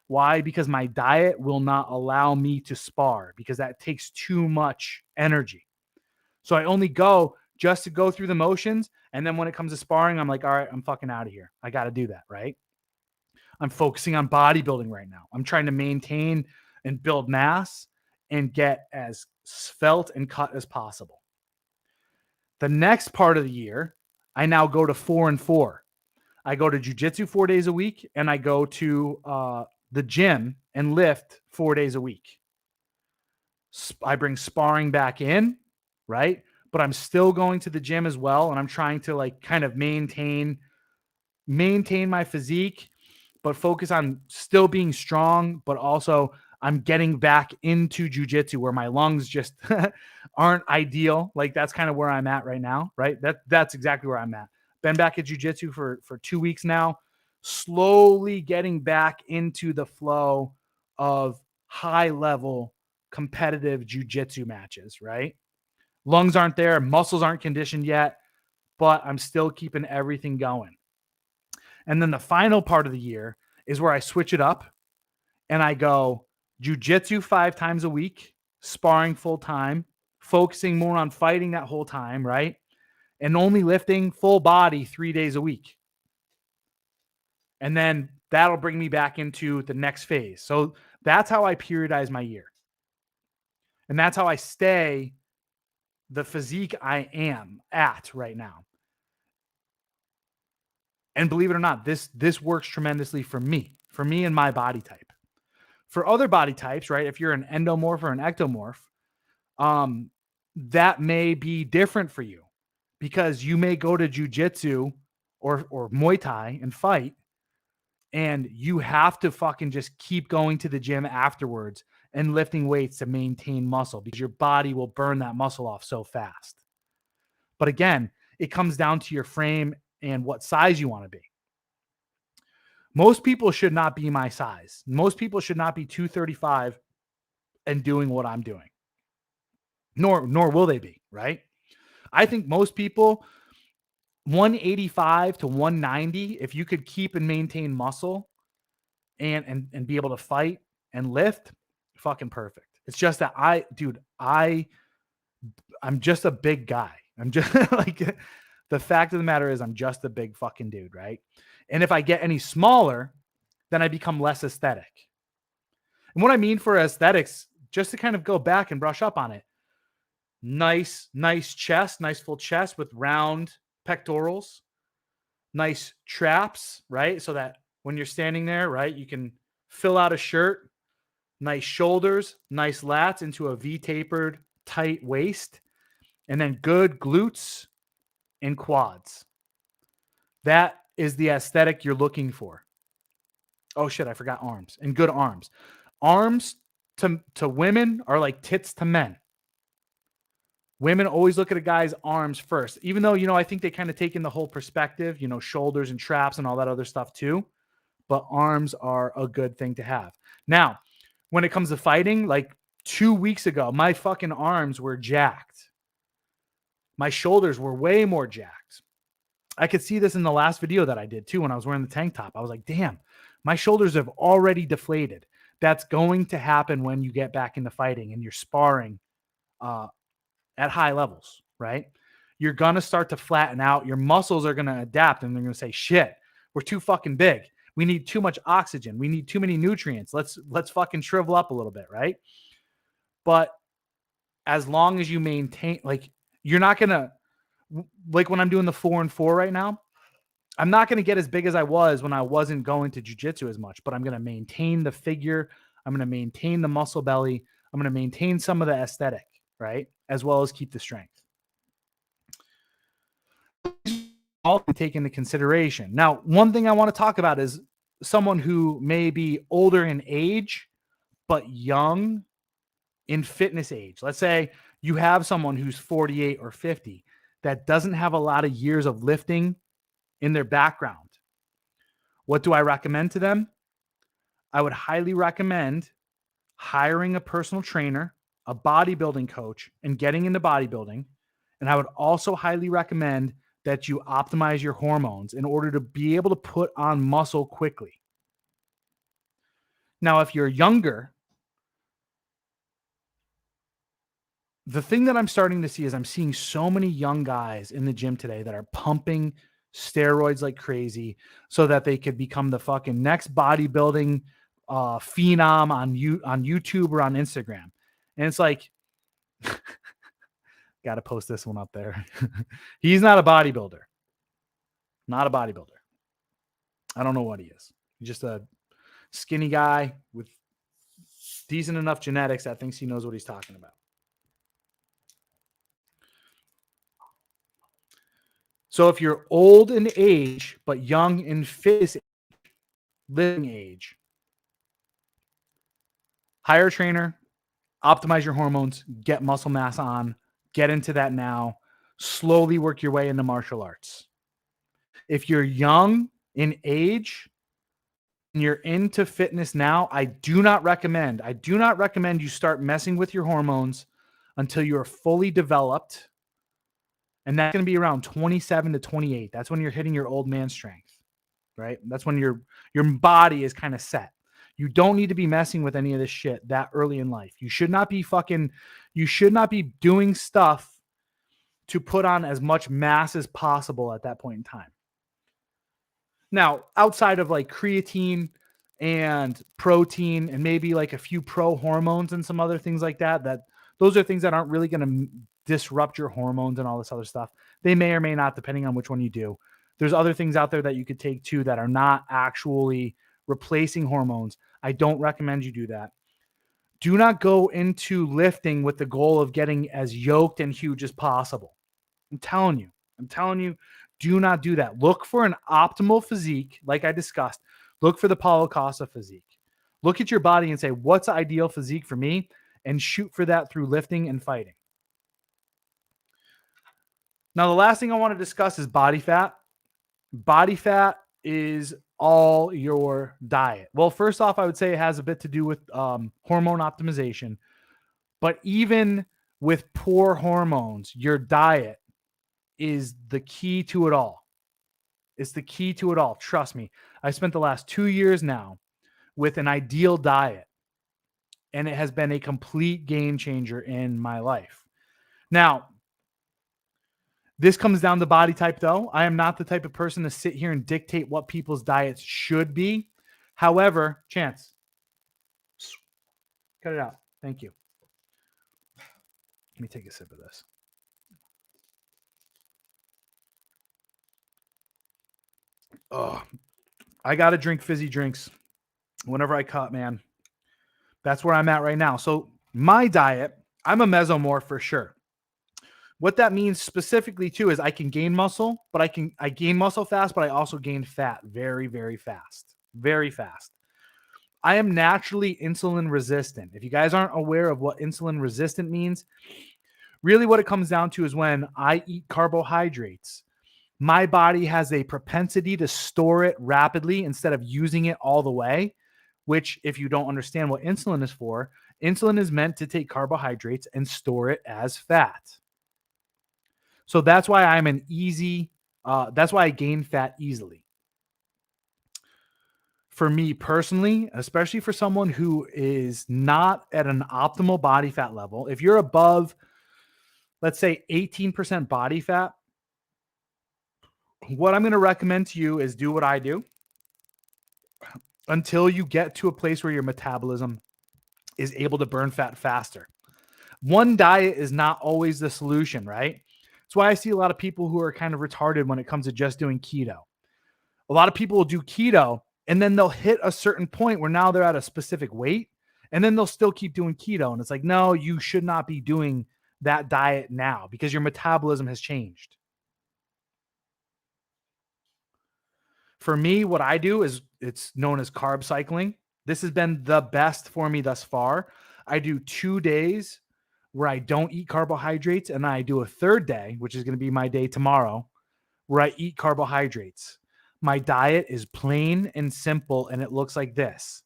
Why? Because my diet will not allow me to spar, because that takes too much energy. So I only go just to go through the motions. And then when it comes to sparring, I'm like, all right, I'm fucking out of here. I got to do that, right? I'm focusing on bodybuilding right now. I'm trying to maintain and build mass and get as svelte and cut as possible. The next part of the year, I now go to 4 and 4. I go to jujitsu 4 days a week, and I go to the gym and lift 4 days a week. I bring sparring back in, right? But I'm still going to the gym as well, and I'm trying to like kind of maintain my physique, but focus on still being strong, but also I'm getting back into jujitsu where my lungs just aren't ideal. Like that's kind of where I'm at right now, right? That's exactly where I'm at. Been back at jujitsu for 2 weeks now, slowly getting back into the flow of high level competitive jujitsu matches, right? Lungs aren't there, muscles aren't conditioned yet, but I'm still keeping everything going. And then the final part of the year is where I switch it up and I go jujitsu 5 times a week, sparring full time, focusing more on fighting that whole time, right? And only lifting full body 3 days a week. And then that'll bring me back into the next phase. So that's how I periodize my year. And that's how I stay the physique I am at right now. And believe it or not, this works tremendously for me and my body type. For other body types, right? If you're an endomorph or an ectomorph, that may be different for you because you may go to jujitsu or Muay Thai and fight, and you have to fucking just keep going to the gym afterwards and lifting weights to maintain muscle because your body will burn that muscle off so fast. But again, it comes down to your frame and what size you want to be. Most people should not be my size. Most people should not be 235 and doing what I'm doing. Nor will they be, right? I think most people 185 to 190, if you could keep and maintain muscle and be able to fight and lift, fucking perfect. It's just that I'm just a big guy. I'm just like the fact of the matter is I'm just a big fucking dude, right? And if I get any smaller, then I become less aesthetic. And what I mean for aesthetics, just to kind of go back and brush up on it, nice chest, nice full chest with round pectorals, nice traps, right? So that when you're standing there, right, you can fill out a shirt, nice shoulders, nice lats into a V-tapered tight waist, and then good glutes and quads. That is the aesthetic you're looking for. Oh shit, I forgot arms and good arms. Arms to women are like tits to men. Women always look at a guy's arms first, even though, I think they kind of take in the whole perspective, shoulders and traps and all that other stuff too. But arms are a good thing to have. Now, when it comes to fighting, like 2 weeks ago, my fucking arms were jacked. My shoulders were way more jacked. I could see this in the last video that I did too when I was wearing the tank top. I was like, damn, my shoulders have already deflated. That's going to happen when you get back into fighting and you're sparring at high levels, right? You're going to start to flatten out. Your muscles are going to adapt and they're going to say, shit, we're too fucking big. We need too much oxygen. We need too many nutrients. Let's fucking shrivel up a little bit, right? But as long as you maintain, like, you're not going to, like when I'm doing the 4 and 4 right now, I'm not going to get as big as I was when I wasn't going to jiu-jitsu as much, but I'm going to maintain the figure. I'm going to maintain the muscle belly. I'm going to maintain some of the aesthetic, right? As well as keep the strength. All take into consideration. Now, one thing I want to talk about is someone who may be older in age, but young in fitness age. Let's say you have someone who's 48 or 50 that doesn't have a lot of years of lifting in their background. What do I recommend to them? I would highly recommend hiring a personal trainer, a bodybuilding coach, and getting into bodybuilding. And I would also highly recommend that you optimize your hormones in order to be able to put on muscle quickly. Now, if you're younger, the thing that I'm starting to see is I'm seeing so many young guys in the gym today that are pumping steroids like crazy so that they could become the fucking next bodybuilding phenom on YouTube or on Instagram. And it's like, got to post this one up there. He's not a bodybuilder. Not a bodybuilder. I don't know what he is. He's just a skinny guy with decent enough genetics that thinks he knows what he's talking about. So if you're old in age, but young in fit living age, hire a trainer, optimize your hormones, get muscle mass on, get into that now, slowly work your way into martial arts. If you're young in age and you're into fitness now, I do not recommend you start messing with your hormones until you're fully developed. And that's going to be around 27 to 28. That's when you're hitting your old man strength, right? That's when your body is kind of set. You don't need to be messing with any of this shit that early in life. You should not be doing stuff to put on as much mass as possible at that point in time. Now, outside of like creatine and protein and maybe like a few pro hormones and some other things like that, those are things that aren't really going to disrupt your hormones and all this other stuff. They may or may not, depending on which one you do. There's other things out there that you could take too that are not actually replacing hormones. I don't recommend you do that. Do not go into lifting with the goal of getting as yoked and huge as possible. I'm telling you, do not do that. Look for an optimal physique, like I discussed. Look for the Paulo Costa physique. Look at your body and say, what's the ideal physique for me? And shoot for that through lifting and fighting. Now, the last thing I want to discuss is body fat. Body fat is all your diet. Well, first off, I would say it has a bit to do with hormone optimization. But even with poor hormones, your diet is the key to it all. It's the key to it all. Trust me. I spent the last 2 years now with an ideal diet, and it has been a complete game changer in my life. Now, this comes down to body type, though. I am not the type of person to sit here and dictate what people's diets should be. However, Chance, cut it out. Thank you. Let me take a sip of this. Oh, I got to drink fizzy drinks whenever I cut, man. That's where I'm at right now. So my diet, I'm a mesomorph for sure. What that means specifically too is I can gain muscle, but I gain muscle fast, but I also gain fat very, very fast. Very fast. I am naturally insulin resistant. If you guys aren't aware of what insulin resistant means, really what it comes down to is when I eat carbohydrates, my body has a propensity to store it rapidly instead of using it all the way, which if you don't understand what insulin is for, insulin is meant to take carbohydrates and store it as fat. So that's why that's why I gain fat easily. For me personally, especially for someone who is not at an optimal body fat level, if you're above, let's say 18% body fat, what I'm going to recommend to you is do what I do until you get to a place where your metabolism is able to burn fat faster. One diet is not always the solution, right? That's why I see a lot of people who are kind of retarded when it comes to just doing keto. A lot of people will do keto and then they'll hit a certain point where now they're at a specific weight and then they'll still keep doing keto. And it's like, no, you should not be doing that diet now because your metabolism has changed. For me, what I do is it's known as carb cycling. This has been the best for me thus far. I do 2 days where I don't eat carbohydrates, and I do a third day, which is going to be my day tomorrow, where I eat carbohydrates. My diet is plain and simple, and it looks like this.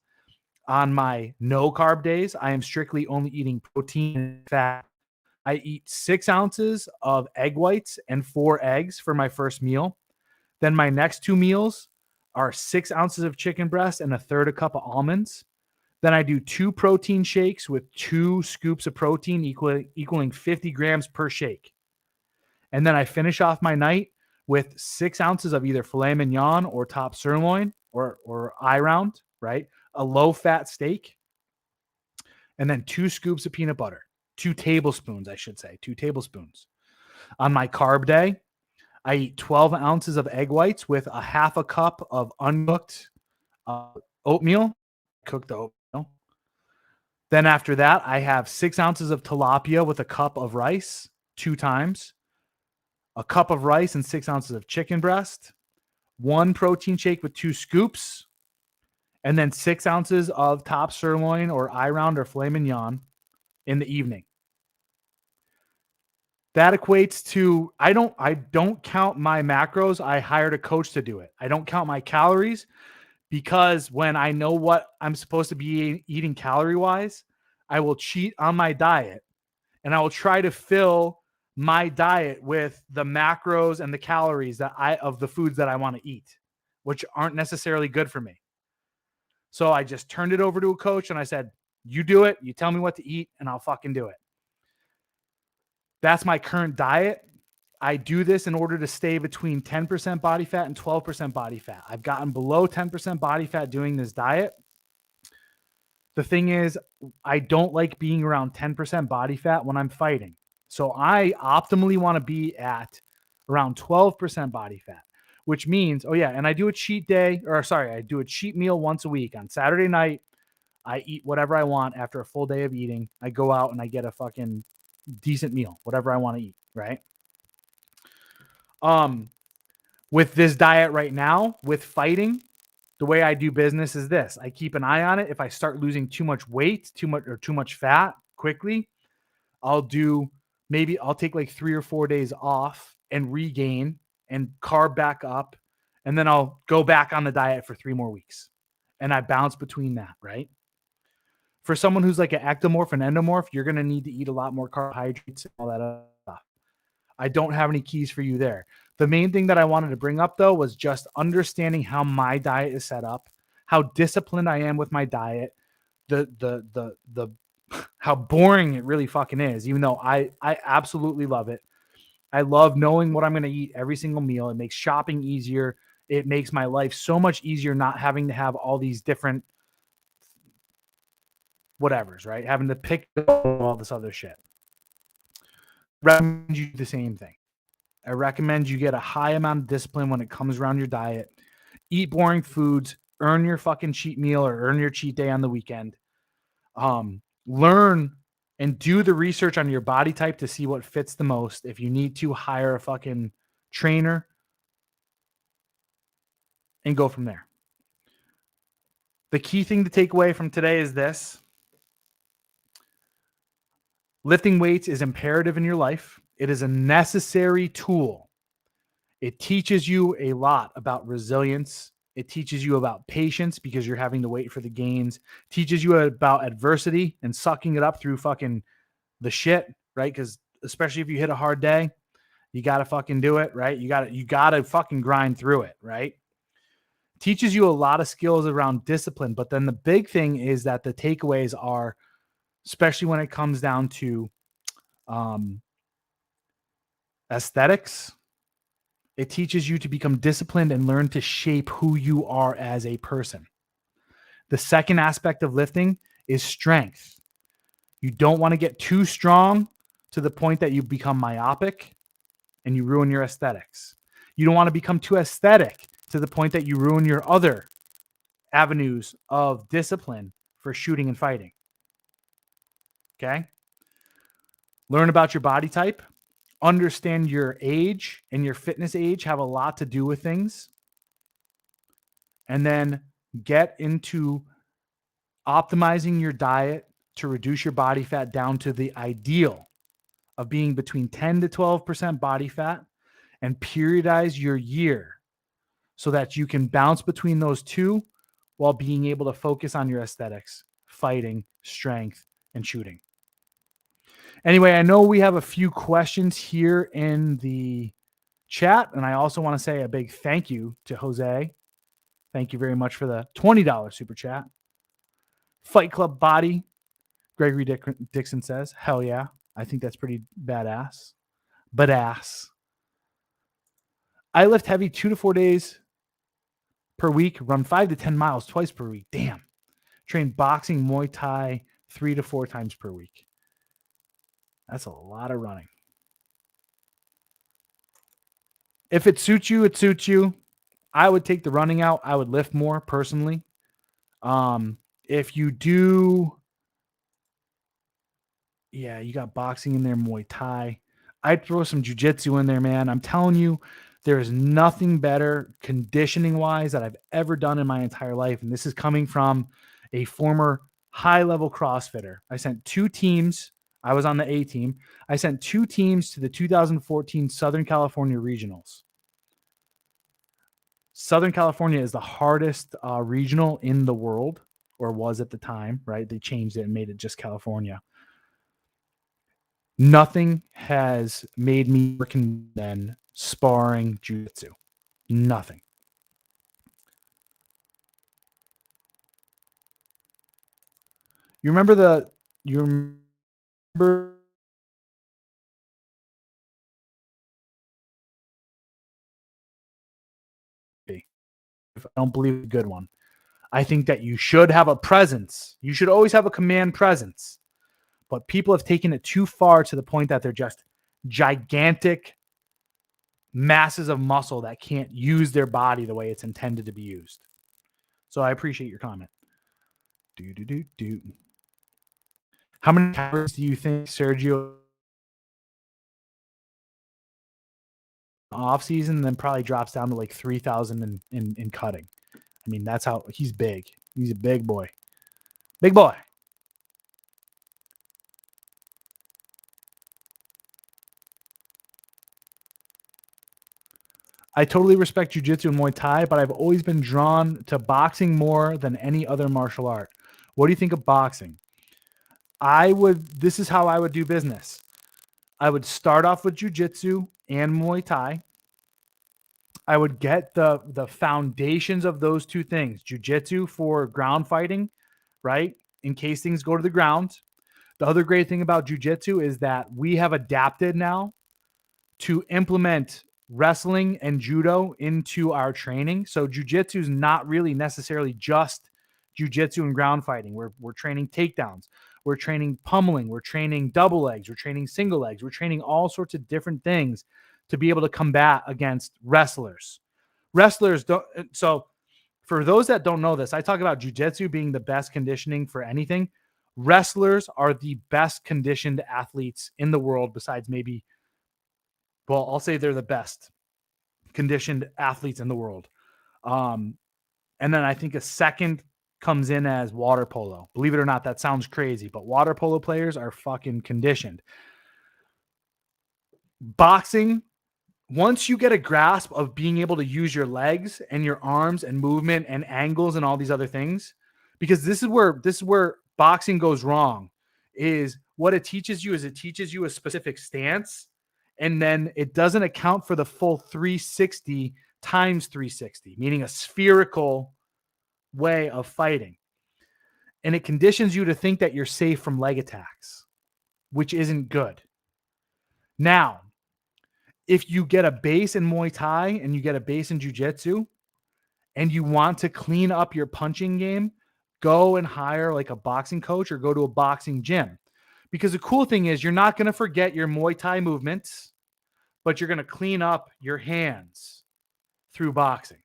On my no carb days, I am strictly only eating protein and fat. I eat 6 ounces of egg whites and 4 eggs for my first meal. Then my next 2 meals are 6 ounces of chicken breast and a third a cup of almonds. Then I do 2 protein shakes with 2 scoops of protein equaling 50 grams per shake. And then I finish off my night with 6 ounces of either filet mignon or top sirloin or eye round, right? A low fat steak. And then 2 scoops of peanut butter, 2 tablespoons, I should say, 2 tablespoons. On my carb day, I eat 12 ounces of egg whites with a half a cup of uncooked oatmeal cook the oatmeal. Then after that, I have 6 ounces of tilapia with a cup of rice 2 times, a cup of rice and 6 ounces of chicken breast, 1 protein shake with 2 scoops, and then 6 ounces of top sirloin or eye round or filet mignon in the evening. That equates to I don't count my macros. I hired a coach to do it. I don't count my calories because when I know what I'm supposed to be eating calorie wise, I will cheat on my diet and I will try to fill my diet with the macros and the calories of the foods that I want to eat, which aren't necessarily good for me. So I just turned it over to a coach and I said, "You do it. You tell me what to eat and I'll fucking do it." That's my current diet. I do this in order to stay between 10% body fat and 12% body fat. I've gotten below 10% body fat doing this diet. The thing is, I don't like being around 10% body fat when I'm fighting. So I optimally want to be at around 12% body fat, which means, and I do a cheat day, I do a cheat meal once a week. On Saturday night, I eat whatever I want after a full day of eating. I go out and I get a fucking decent meal, whatever I want to eat, right? With this diet right now, with fighting, the way I do business is this. I keep an eye on it. If I start losing too much weight, too much fat quickly, I'll take like 3 or 4 days off and regain and carb back up. And then I'll go back on the diet for 3 more weeks. And I bounce between that, right? For someone who's like an ectomorph and endomorph, you're going to need to eat a lot more carbohydrates and all that other stuff. I don't have any keys for you there. The main thing that I wanted to bring up, though, was just understanding how my diet is set up, how disciplined I am with my diet, the how boring it really fucking is, even though I absolutely love it. I love knowing what I'm going to eat every single meal. It makes shopping easier. It makes my life so much easier not having to have all these different whatevers, right? Having to pick all this other shit. Recommend you do the same thing. I recommend you get a high amount of discipline when it comes around your diet. Eat boring foods, earn your fucking cheat meal or earn your cheat day on the weekend. Learn and do the research on your body type to see what fits the most. If you need to, hire a fucking trainer and go from there. The key thing to take away from today is this. Lifting weights is imperative in your life. It is a necessary tool. It teaches you a lot about resilience. It teaches you about patience because you're having to wait for the gains. It teaches you about adversity and sucking it up through fucking the shit, right? Because especially if you hit a hard day, you got to fucking do it, right? You got to fucking grind through it, right? Teaches you a lot of skills around discipline. But then the big thing is that the takeaways are, especially when it comes down to aesthetics, it teaches you to become disciplined and learn to shape who you are as a person. The second aspect of lifting is strength. You don't want to get too strong to the point that you become myopic and you ruin your aesthetics. You don't want to become too aesthetic to the point that you ruin your other avenues of discipline for shooting and fighting. Okay? Learn about your body type. Understand your age and your fitness age have a lot to do with things. And then get into optimizing your diet to reduce your body fat down to the ideal of being between 10 to 12% body fat, and periodize your year so that you can bounce between those two while being able to focus on your aesthetics, fighting, strength, and shooting. Anyway, I know we have a few questions here in the chat, and I also want to say a big thank you to Jose. Thank you very much for the $20 super chat. Fight Club Body, Gregory Dixon says, hell yeah. I think that's pretty badass. Badass. I lift heavy 2 to 4 days per week, run 5 to 10 miles twice per week. Damn. Train boxing, Muay Thai 3 to 4 times per week. That's a lot of running. If it suits you, it suits you. I would take the running out. I would lift more personally. If you do, yeah, you got boxing in there, Muay Thai. I'd throw some jujitsu in there, man. I'm telling you, there is nothing better conditioning wise that I've ever done in my entire life. And this is coming from a former high level CrossFitter. I sent two teams. I was on the A team. I sent two teams to the 2014 Southern California Regionals. Southern California is the hardest regional in the world, or was at the time, right? They changed it and made it just California. Nothing has made me more than sparring jiu-jitsu. Nothing. You remember you remember I don't believe a good one. I think that you should have a presence. You should always have a command presence. But people have taken it too far to the point that they're just gigantic masses of muscle that can't use their body the way it's intended to be used. So I appreciate your comment. Do do do do. How many calories do you think Sergio off season then probably drops down to like 3,000 in cutting? I mean, that's how he's big. He's a big boy. Big boy. I totally respect jiu-jitsu and Muay Thai, but I've always been drawn to boxing more than any other martial art. What do you think of boxing? This is how I would do business. I would start off with jiu-jitsu and Muay Thai. I would get the foundations of those two things. Jiu-jitsu for ground fighting, right? In case things go to the ground. The other great thing about jiu-jitsu is that we have adapted now to implement wrestling and judo into our training. So jiu-jitsu is not really necessarily just jiu-jitsu and ground fighting. We're training takedowns. We're training pummeling. We're training double legs. We're training single legs. We're training all sorts of different things to be able to combat against wrestlers. Wrestlers don't. So for those that don't know this, I talk about jiu-jitsu being the best conditioning for anything. Wrestlers are the best conditioned athletes in the world besides maybe, well, I'll say they're the best conditioned athletes in the world. And then I think a second comes in as water polo. Believe it or not, that sounds crazy, but water polo players are fucking conditioned. Boxing, once you get a grasp of being able to use your legs and your arms and movement and angles and all these other things, because this is where boxing goes wrong, is what it teaches you is it teaches you a specific stance, and then it doesn't account for the full 360 times 360, meaning a spherical way of fighting. And it conditions you to think that you're safe from leg attacks, which isn't good. Now, if you get a base in Muay Thai and you get a base in Jiu-Jitsu and you want to clean up your punching game, go and hire like a boxing coach or go to a boxing gym. Because the cool thing is you're not going to forget your Muay Thai movements, but you're going to clean up your hands through boxing.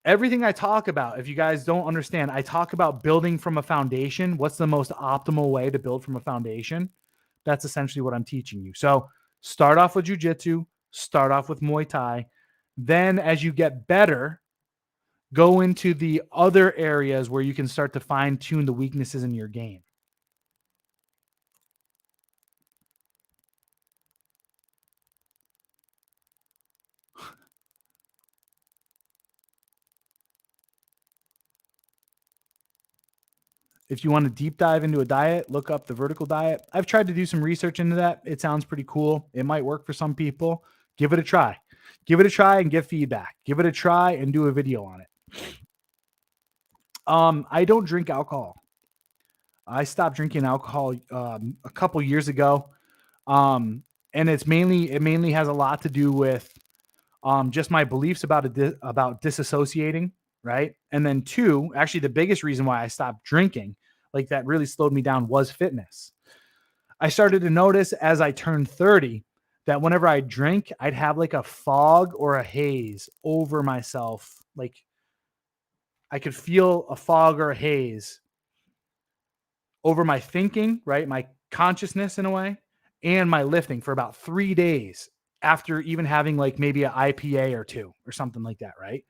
Everything I talk about, if you guys don't understand, I talk about building from a foundation. What's the most optimal way to build from a foundation? That's essentially what I'm teaching you. So start off with jiu-jitsu, start off with Muay Thai. Then as you get better, go into the other areas where you can start to fine tune the weaknesses in your game. If you want to deep dive into a diet, look up the vertical diet. I've tried to do some research into that. It sounds pretty cool. It might work for some people. Give it a try. Give it a try and give feedback. Give it a try and do a video on it. I don't drink alcohol. I stopped drinking alcohol a couple years ago. And it mainly has a lot to do with just my beliefs about about disassociating, right? And then two, actually the biggest reason why I stopped drinking, like that really slowed me down, was fitness. I started to notice as I turned 30 that whenever I drink, I'd have like a fog or a haze over myself. Like I could feel a fog or a haze over my thinking, right? My consciousness in a way, and my lifting for about 3 days after even having like maybe an IPA or two or something like that, right?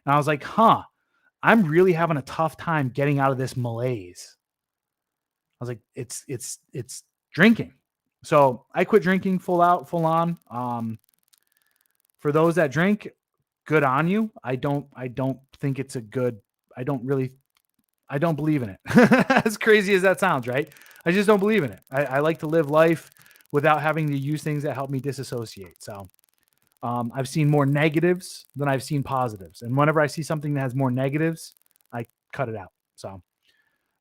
And I was like, huh, I'm really having a tough time getting out of this malaise. I was like, it's drinking. So I quit drinking full out, full on. For those that drink, good on you. I don't think it's a good, I don't really, I don't believe in it. As crazy as that sounds, right? I just don't believe in it. I like to live life without having to use things that help me disassociate. So I've seen more negatives than I've seen positives. And whenever I see something that has more negatives, I cut it out. So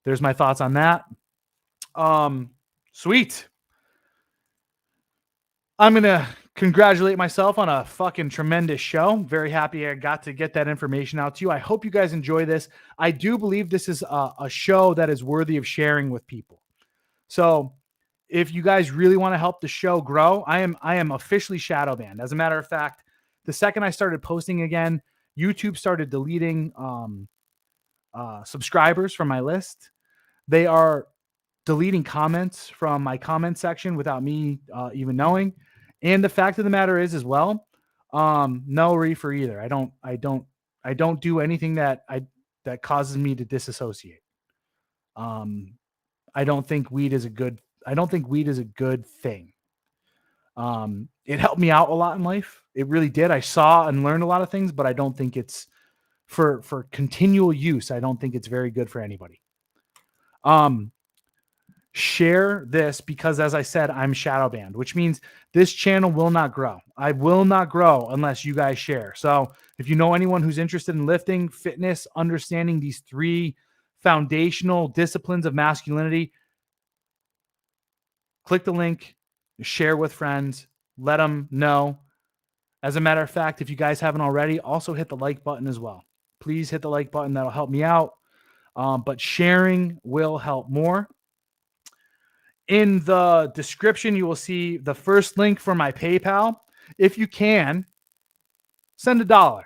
there's my thoughts on that. Sweet. I'm going to congratulate myself on a fucking tremendous show. Very happy I got to get that information out to you. I hope you guys enjoy this. I do believe this is a show that is worthy of sharing with people. So if you guys really want to help the show grow, I am officially shadow banned. As a matter of fact, the second I started posting again, YouTube started deleting subscribers from my list. They are deleting comments from my comment section without me even knowing. And the fact of the matter is as well, no reefer either. I don't do anything that causes me to disassociate. I don't think weed is a good thing. It helped me out a lot in life. It really did. I saw and learned a lot of things, but I don't think it's for continual use. I don't think it's very good for anybody. Share this because, as I said, I'm shadow banned, which means this channel will not grow. I will not grow unless you guys share. So if you know anyone who's interested in lifting, fitness, understanding these 3 foundational disciplines of masculinity, click the link, share with friends, let them know. As a matter of fact, if you guys haven't already, also hit the like button as well. Please hit the like button. That'll help me out. But sharing will help more. In the description, you will see the first link for my PayPal. If you can, send $1.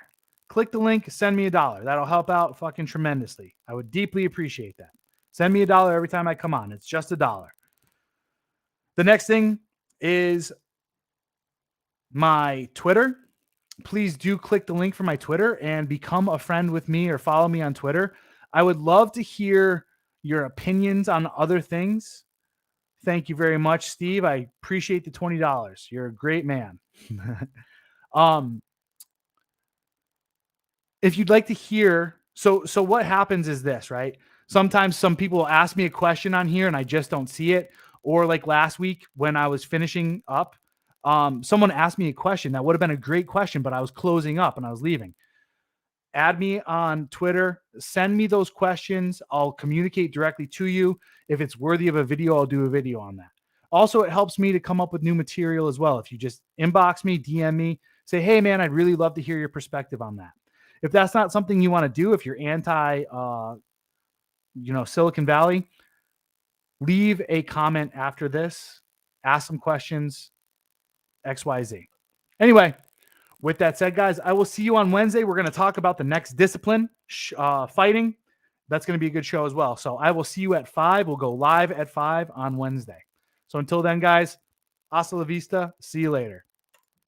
Click the link, send me $1. That'll help out fucking tremendously. I would deeply appreciate that. Send me $1 every time I come on. It's just $1. The next thing is my Twitter. Please do click the link for my Twitter and become a friend with me or follow me on Twitter. I would love to hear your opinions on other things. Thank you very much, Steve. I appreciate the $20. You're a great man. If you'd like to hear, so what happens is this, right? Sometimes some people will ask me a question on here and I just don't see it. Or like last week when I was finishing up, someone asked me a question that would have been a great question, but I was closing up and I was leaving. Add me on Twitter, send me those questions. I'll communicate directly to you. If it's worthy of a video, I'll do a video on that. Also, it helps me to come up with new material as well. If you just inbox me, DM me, say, hey man, I'd really love to hear your perspective on that. If that's not something you want to do, if you're anti, Silicon Valley, leave a comment after this, ask some questions, XYZ. Anyway, with that said, guys, I will see you on Wednesday. We're going to talk about the next discipline, fighting. That's going to be a good show as well. So I will see you at 5. We'll go live at 5 on Wednesday. So until then, guys, hasta la vista. See you later.